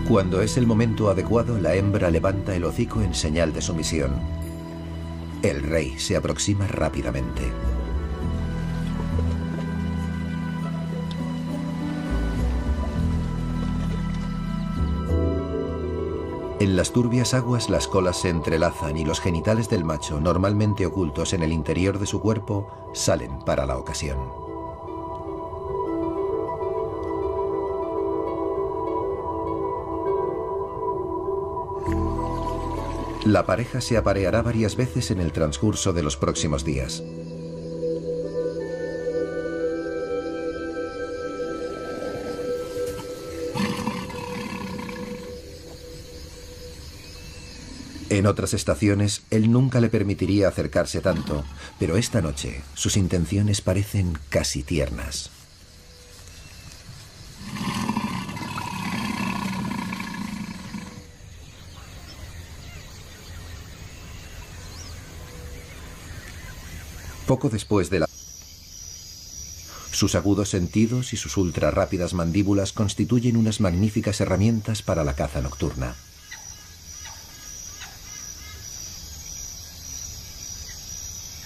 Speaker 1: Cuando es el momento adecuado, la hembra levanta el hocico en señal de sumisión. El rey se aproxima rápidamente. En las turbias aguas las colas se entrelazan y los genitales del macho, normalmente ocultos en el interior de su cuerpo, salen para la ocasión. La pareja se apareará varias veces en el transcurso de los próximos días. En otras estaciones, él nunca le permitiría acercarse tanto, pero esta noche sus intenciones parecen casi tiernas. Poco después de la... Sus agudos sentidos y sus ultra rápidas mandíbulas constituyen unas magníficas herramientas para la caza nocturna.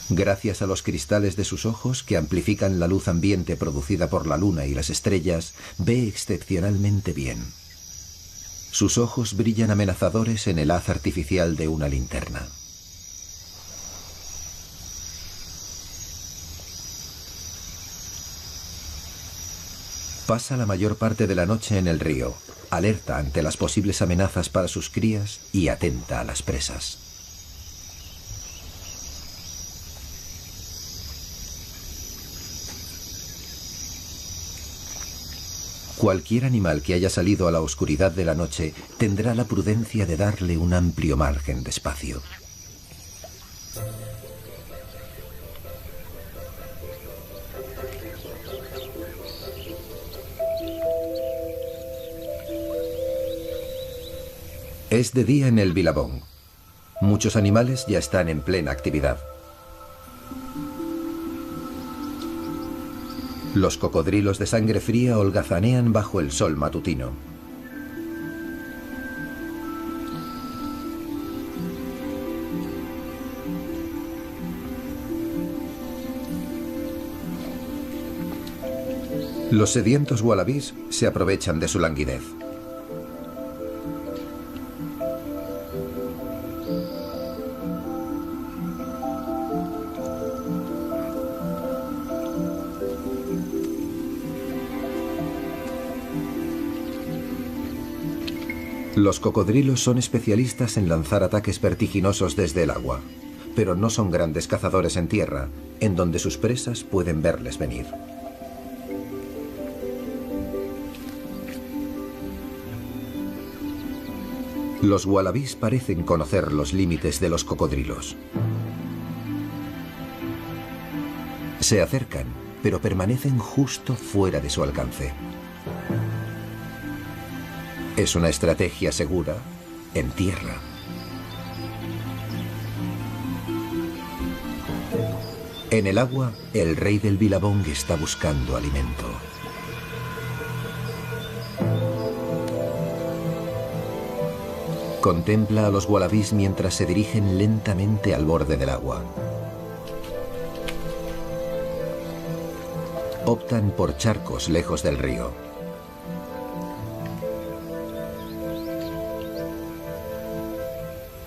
Speaker 1: Gracias a los cristales de sus ojos, que amplifican la luz ambiente producida por la luna y las estrellas, ve excepcionalmente bien. Sus ojos brillan amenazadores en el haz artificial de una linterna. Pasa la mayor parte de la noche en el río, alerta ante las posibles amenazas para sus crías y atenta a las presas. Cualquier animal que haya salido a la oscuridad de la noche tendrá la prudencia de darle un amplio margen de espacio. Es de día en el Billabong. Muchos animales ya están en plena actividad. Los cocodrilos de sangre fría holgazanean bajo el sol matutino. Los sedientos wallabies se aprovechan de su languidez. Los cocodrilos son especialistas en lanzar ataques vertiginosos desde el agua, pero no son grandes cazadores en tierra, en donde sus presas pueden verles venir. Los wallabies parecen conocer los límites de los cocodrilos. Se acercan, pero permanecen justo fuera de su alcance. Es una estrategia segura en tierra. En el agua, el rey del Billabong está buscando alimento. Contempla a los wallabies mientras se dirigen lentamente al borde del agua. Optan por charcos lejos del río.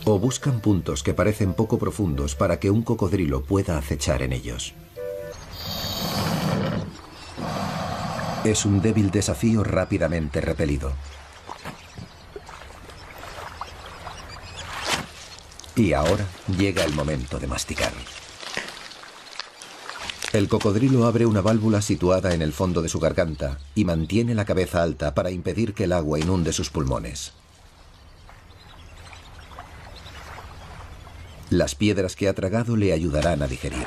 Speaker 1: O buscan puntos que parecen poco profundos para que un cocodrilo pueda acechar en ellos. Es un débil desafío rápidamente repelido. Y ahora llega el momento de masticar. El cocodrilo abre una válvula situada en el fondo de su garganta y mantiene la cabeza alta para impedir que el agua inunde sus pulmones. Las piedras que ha tragado le ayudarán a digerir.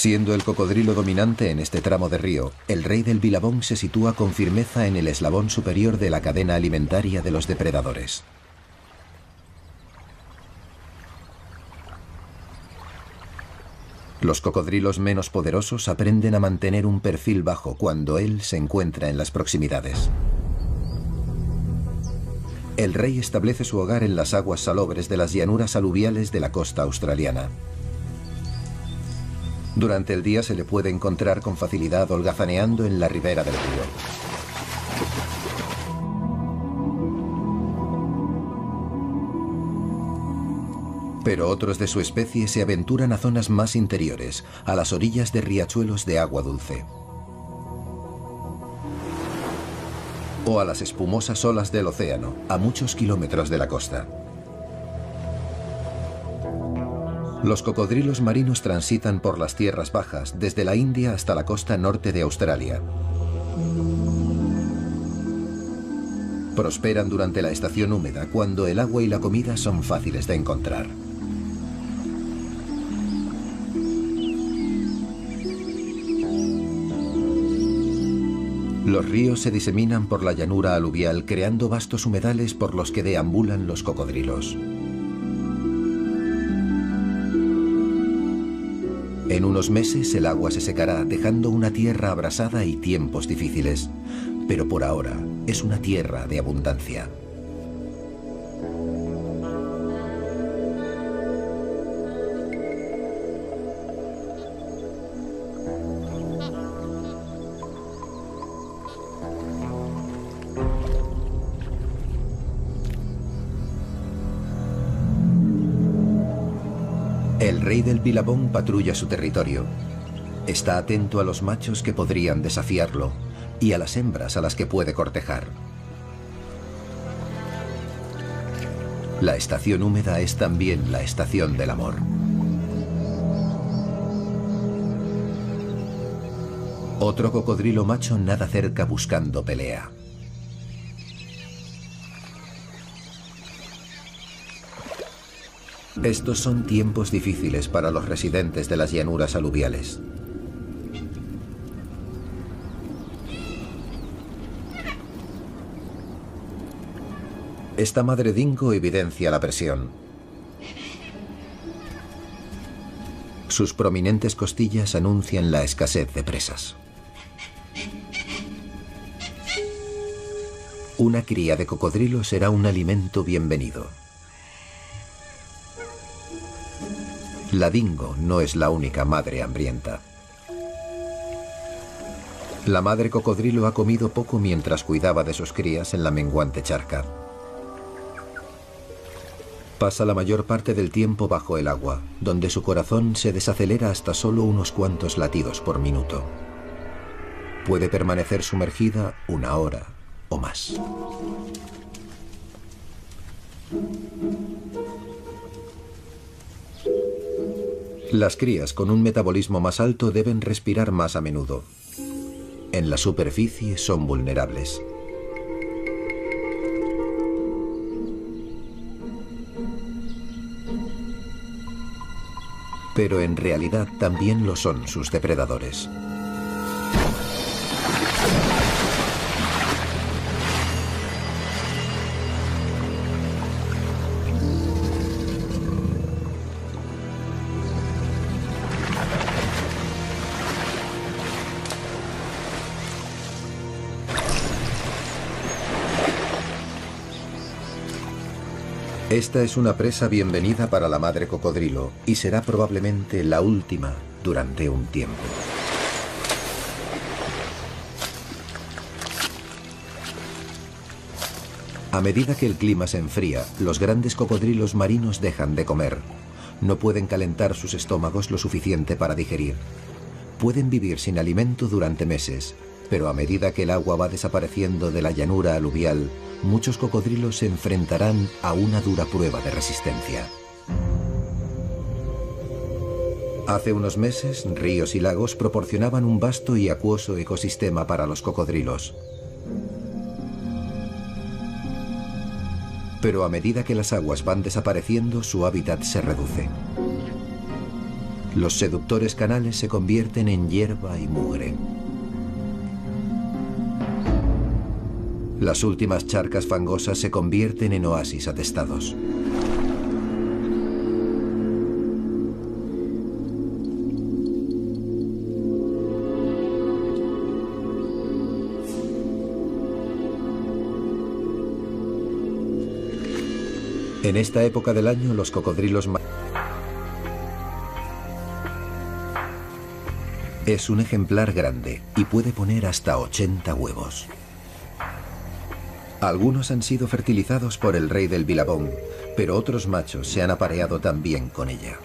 Speaker 1: Siendo el cocodrilo dominante en este tramo de río, el rey del Billabong se sitúa con firmeza en el eslabón superior de la cadena alimentaria de los depredadores. Los cocodrilos menos poderosos aprenden a mantener un perfil bajo cuando él se encuentra en las proximidades. El rey establece su hogar en las aguas salobres de las llanuras aluviales de la costa australiana. Durante el día se le puede encontrar con facilidad holgazaneando en la ribera del río. Pero otros de su especie se aventuran a zonas más interiores, a las orillas de riachuelos de agua dulce. O a las espumosas olas del océano, a muchos kilómetros de la costa. Los cocodrilos marinos transitan por las tierras bajas, desde la India hasta la costa norte de Australia. Prosperan durante la estación húmeda, cuando el agua y la comida son fáciles de encontrar. Los ríos se diseminan por la llanura aluvial, creando vastos humedales por los que deambulan los cocodrilos. En unos meses el agua se secará, dejando una tierra abrasada y tiempos difíciles. Pero por ahora es una tierra de abundancia. El rey del Billabong patrulla su territorio. Está atento a los machos que podrían desafiarlo y a las hembras a las que puede cortejar. La estación húmeda es también la estación del amor. Otro cocodrilo macho nada cerca buscando pelea. Estos son tiempos difíciles para los residentes de las llanuras aluviales. Esta madre dingo evidencia la presión. Sus prominentes costillas anuncian la escasez de presas. Una cría de cocodrilo será un alimento bienvenido. La dingo no es la única madre hambrienta. La madre cocodrilo ha comido poco mientras cuidaba de sus crías en la menguante charca. Pasa la mayor parte del tiempo bajo el agua, donde su corazón se desacelera hasta solo unos cuantos latidos por minuto. Puede permanecer sumergida 1 hora o más. Las crías con un metabolismo más alto deben respirar más a menudo. En la superficie son vulnerables. Pero en realidad también lo son sus depredadores. Esta es una presa bienvenida para la madre cocodrilo y será probablemente la última durante un tiempo. A medida que el clima se enfría, los grandes cocodrilos marinos dejan de comer. No pueden calentar sus estómagos lo suficiente para digerir. Pueden vivir sin alimento durante meses, pero a medida que el agua va desapareciendo de la llanura aluvial, muchos cocodrilos se enfrentarán a una dura prueba de resistencia. Hace unos meses, ríos y lagos proporcionaban un vasto y acuoso ecosistema para los cocodrilos. Pero a medida que las aguas van desapareciendo, su hábitat se reduce. Los seductores canales se convierten en hierba y mugre. Las últimas charcas fangosas se convierten en oasis atestados. En esta época del año, los cocodrilos es un ejemplar grande y puede poner hasta 80 huevos. Algunos han sido fertilizados por el rey del Billabong, pero otros machos se han apareado también con ella.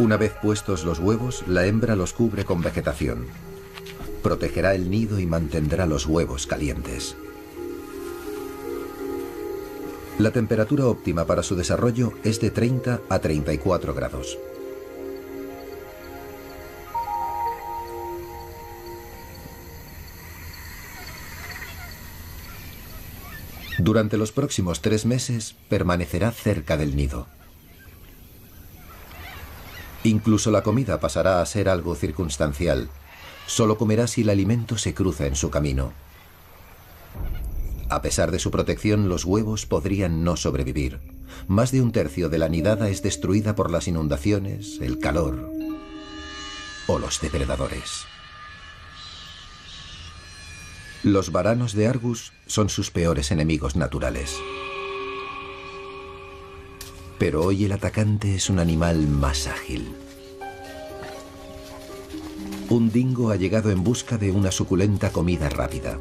Speaker 1: Una vez puestos los huevos, la hembra los cubre con vegetación. Protegerá el nido y mantendrá los huevos calientes. La temperatura óptima para su desarrollo es de 30 a 34 grados. Durante los próximos 3 meses permanecerá cerca del nido. Incluso la comida pasará a ser algo circunstancial. Solo comerá si el alimento se cruza en su camino. A pesar de su protección, los huevos podrían no sobrevivir. Más de 1/3 de la nidada es destruida por las inundaciones, el calor o los depredadores. Los varanos de Argus son sus peores enemigos naturales. Pero hoy el atacante es un animal más ágil. Un dingo ha llegado en busca de una suculenta comida rápida.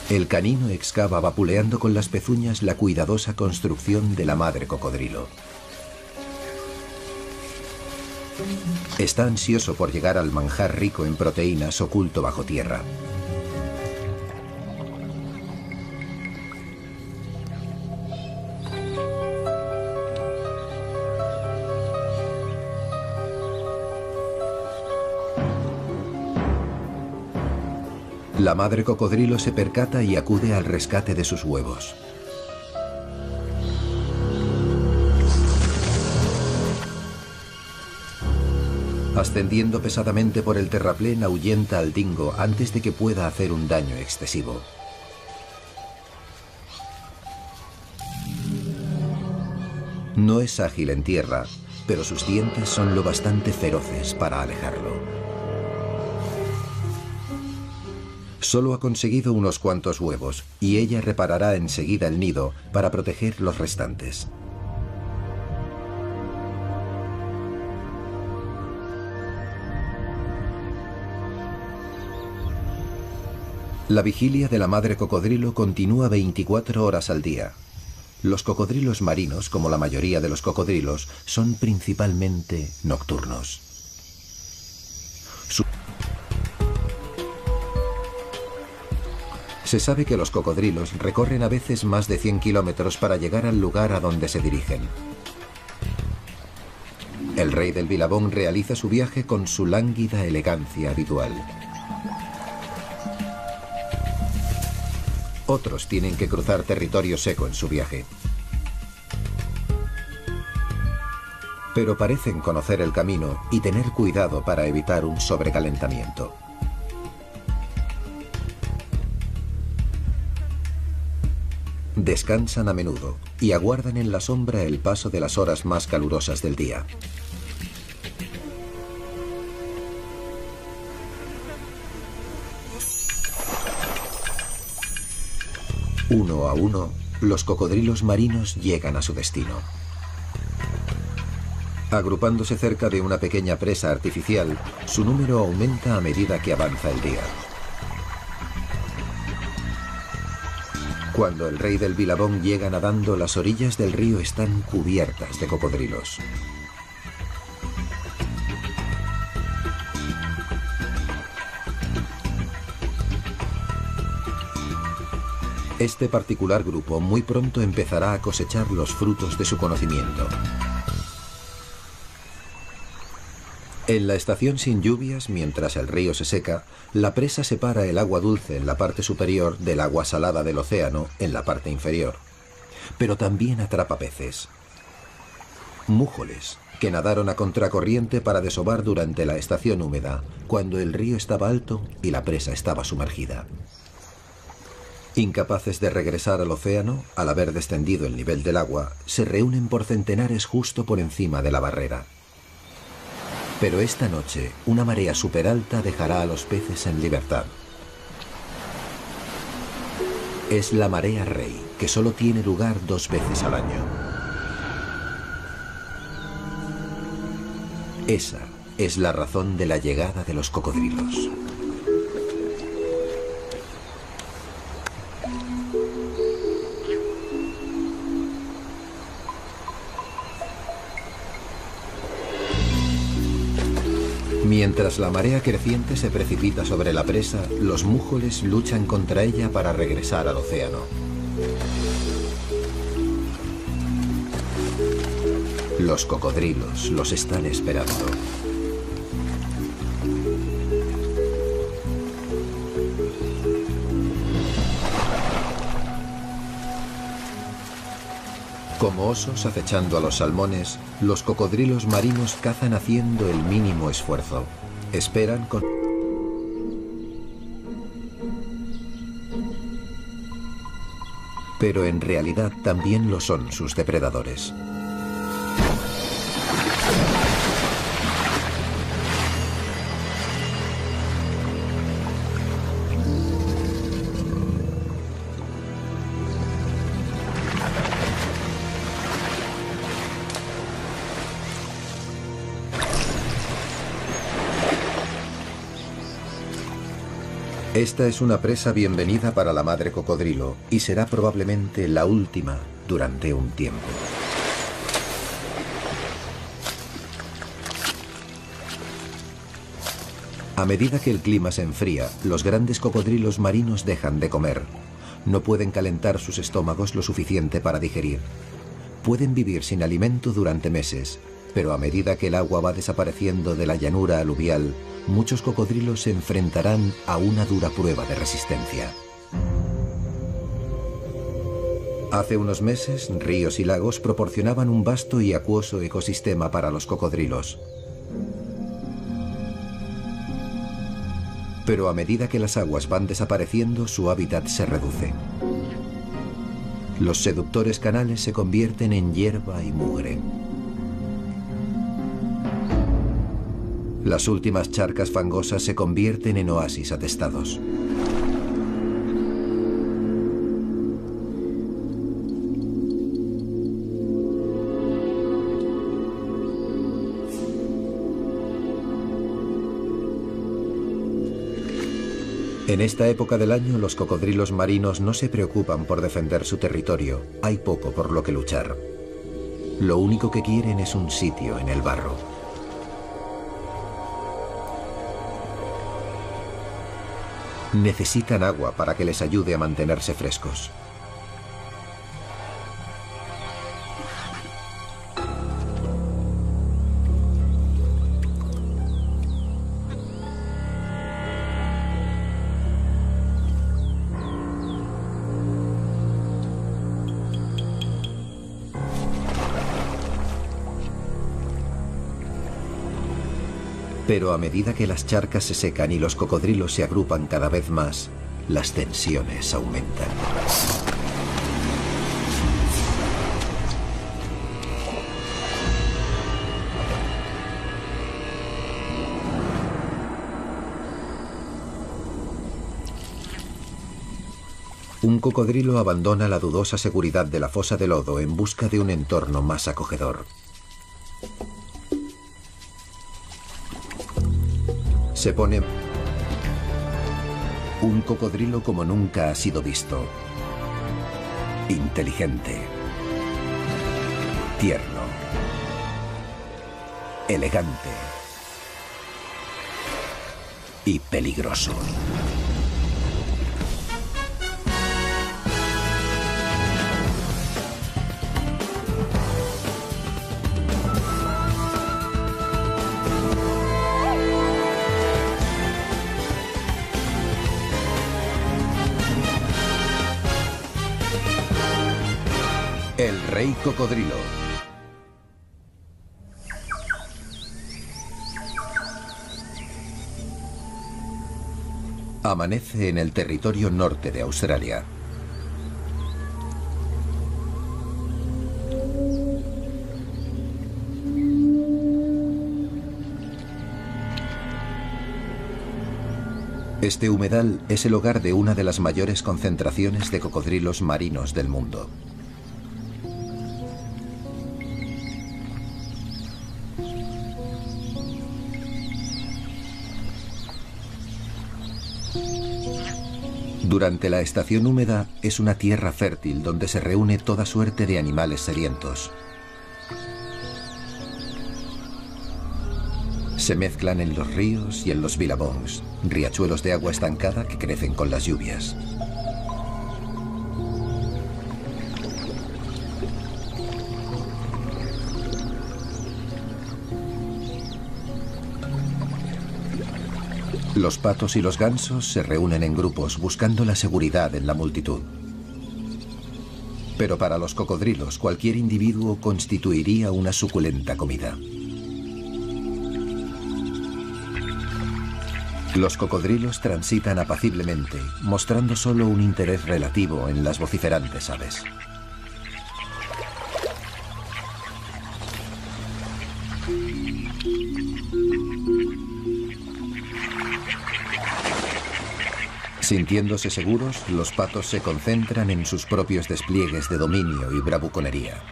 Speaker 1: El canino excava vapuleando con las pezuñas la cuidadosa construcción de la madre cocodrilo. Está ansioso por llegar al manjar rico en proteínas oculto bajo tierra. La madre cocodrilo se percata y acude al rescate de sus huevos. Ascendiendo pesadamente por el terraplén, ahuyenta al dingo antes de que pueda hacer un daño excesivo. No es ágil en tierra, pero sus dientes son lo bastante feroces para alejarlo. Solo ha conseguido unos cuantos huevos, y ella reparará enseguida el nido para proteger los restantes. La vigilia de la madre cocodrilo continúa 24 horas al día. Los cocodrilos marinos, como la mayoría de los cocodrilos, son principalmente nocturnos. Se sabe que los cocodrilos recorren a veces más de 100 kilómetros para llegar al lugar a donde se dirigen. El rey del Billabong realiza su viaje con su lánguida elegancia habitual. Otros tienen que cruzar territorio seco en su viaje. Pero parecen conocer el camino y tener cuidado para evitar un sobrecalentamiento. Descansan a menudo y aguardan en la sombra el paso de las horas más calurosas del día. Uno a uno, los cocodrilos marinos llegan a su destino. Agrupándose cerca de una pequeña presa artificial, su número aumenta a medida que avanza el día. Cuando el rey del Billabong llega nadando, las orillas del río están cubiertas de cocodrilos. Este particular grupo muy pronto empezará a cosechar los frutos de su conocimiento. En la estación sin lluvias, mientras el río se seca, la presa separa el agua dulce en la parte superior del agua salada del océano en la parte inferior. Pero también atrapa peces. Mújoles, que nadaron a contracorriente para desovar durante la estación húmeda, cuando el río estaba alto y la presa estaba sumergida. Incapaces de regresar al océano, al haber descendido el nivel del agua, se reúnen por centenares justo por encima de la barrera. Pero esta noche, una marea superalta dejará a los peces en libertad. Es la marea rey, que solo tiene lugar 2 veces al año. Esa es la razón de la llegada de los cocodrilos. Mientras la marea creciente se precipita sobre la presa, los mújoles luchan contra ella para regresar al océano. Los cocodrilos los están esperando. Como osos acechando a los salmones, los cocodrilos marinos cazan haciendo el mínimo esfuerzo. Esperan con... Pero en realidad también lo son sus depredadores. Esta es una presa bienvenida para la madre cocodrilo y será probablemente la última durante un tiempo. A medida que el clima se enfría, los grandes cocodrilos marinos dejan de comer. No pueden calentar sus estómagos lo suficiente para digerir. Pueden vivir sin alimento durante meses, pero a medida que el agua va desapareciendo de la llanura aluvial, muchos cocodrilos se enfrentarán a una dura prueba de resistencia. Hace unos meses, ríos y lagos proporcionaban un vasto y acuoso ecosistema para los cocodrilos. Pero a medida que las aguas van desapareciendo, su hábitat se reduce. Los seductores canales se convierten en hierba y mugre. Las últimas charcas fangosas se convierten en oasis atestados. En esta época del año, los cocodrilos marinos no se preocupan por defender su territorio. Hay poco por lo que luchar. Lo único que quieren es un sitio en el barro. Necesitan agua para que les ayude a mantenerse frescos. Pero a medida que las charcas se secan y los cocodrilos se agrupan cada vez más, las tensiones aumentan. Un cocodrilo abandona la dudosa seguridad de la fosa de lodo en busca de un entorno más acogedor. Se pone un cocodrilo como nunca ha sido visto. Inteligente. Tierno. Elegante. Y peligroso. El rey cocodrilo. Amanece en el territorio norte de Australia. Este humedal es el hogar de una de las mayores concentraciones de cocodrilos marinos del mundo. Durante la estación húmeda es una tierra fértil donde se reúne toda suerte de animales sedientos. Se mezclan en los ríos y en los billabongs, riachuelos de agua estancada que crecen con las lluvias. Los patos y los gansos se reúnen en grupos buscando la seguridad en la multitud. Pero para los cocodrilos, cualquier individuo constituiría una suculenta comida. Los cocodrilos transitan apaciblemente, mostrando solo un interés relativo en las vociferantes aves. Sintiéndose seguros, los patos se concentran en sus propios despliegues de dominio y bravuconería.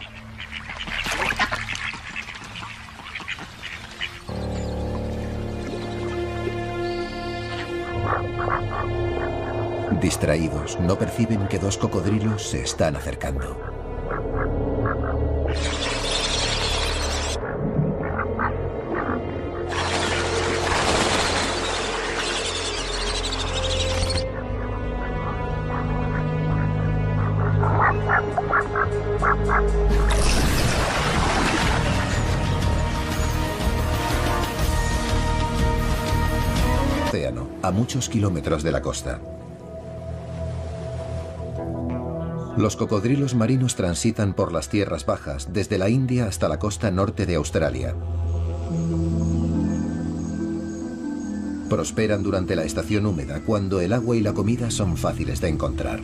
Speaker 1: Distraídos, no perciben que dos cocodrilos se están acercando. Océano, a muchos kilómetros de la costa. Los cocodrilos marinos transitan por las tierras bajas, desde la India hasta la costa norte de Australia. Prosperan durante la estación húmeda, cuando el agua y la comida son fáciles de encontrar.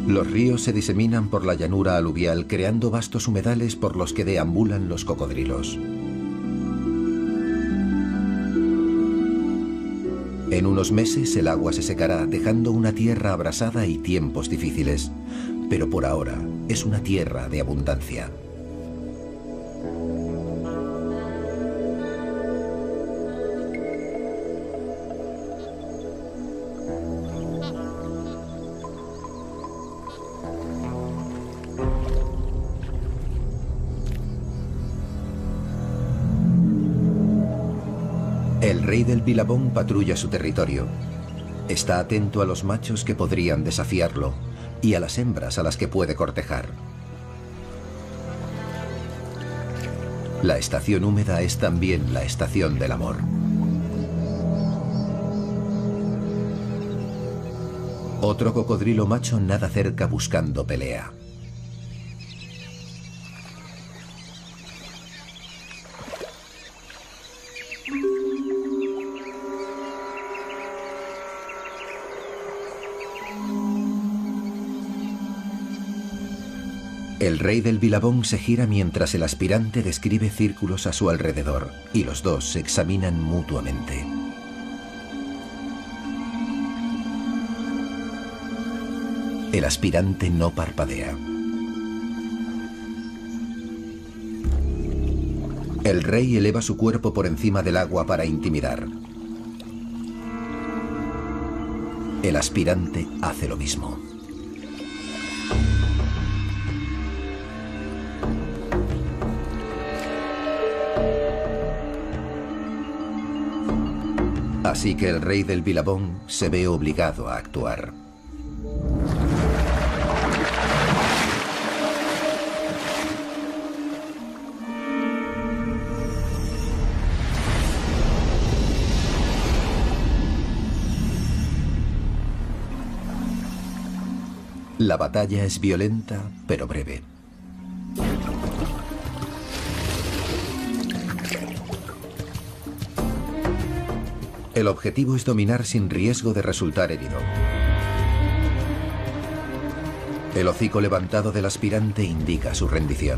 Speaker 1: Los ríos se diseminan por la llanura aluvial, creando vastos humedales por los que deambulan los cocodrilos. En unos meses el agua se secará, dejando una tierra abrasada y tiempos difíciles, pero por ahora es una tierra de abundancia. El rey del Billabong patrulla su territorio. Está atento a los machos que podrían desafiarlo y a las hembras a las que puede cortejar. La estación húmeda es también la estación del amor. Otro cocodrilo macho nada cerca buscando pelea. El rey del Billabong se gira mientras el aspirante describe círculos a su alrededor y los dos se examinan mutuamente. El aspirante no parpadea. El rey eleva su cuerpo por encima del agua para intimidar. El aspirante hace lo mismo. Así que el rey del Billabong se ve obligado a actuar. La batalla es violenta, pero breve. El objetivo es dominar sin riesgo de resultar herido. El hocico levantado del aspirante indica su rendición.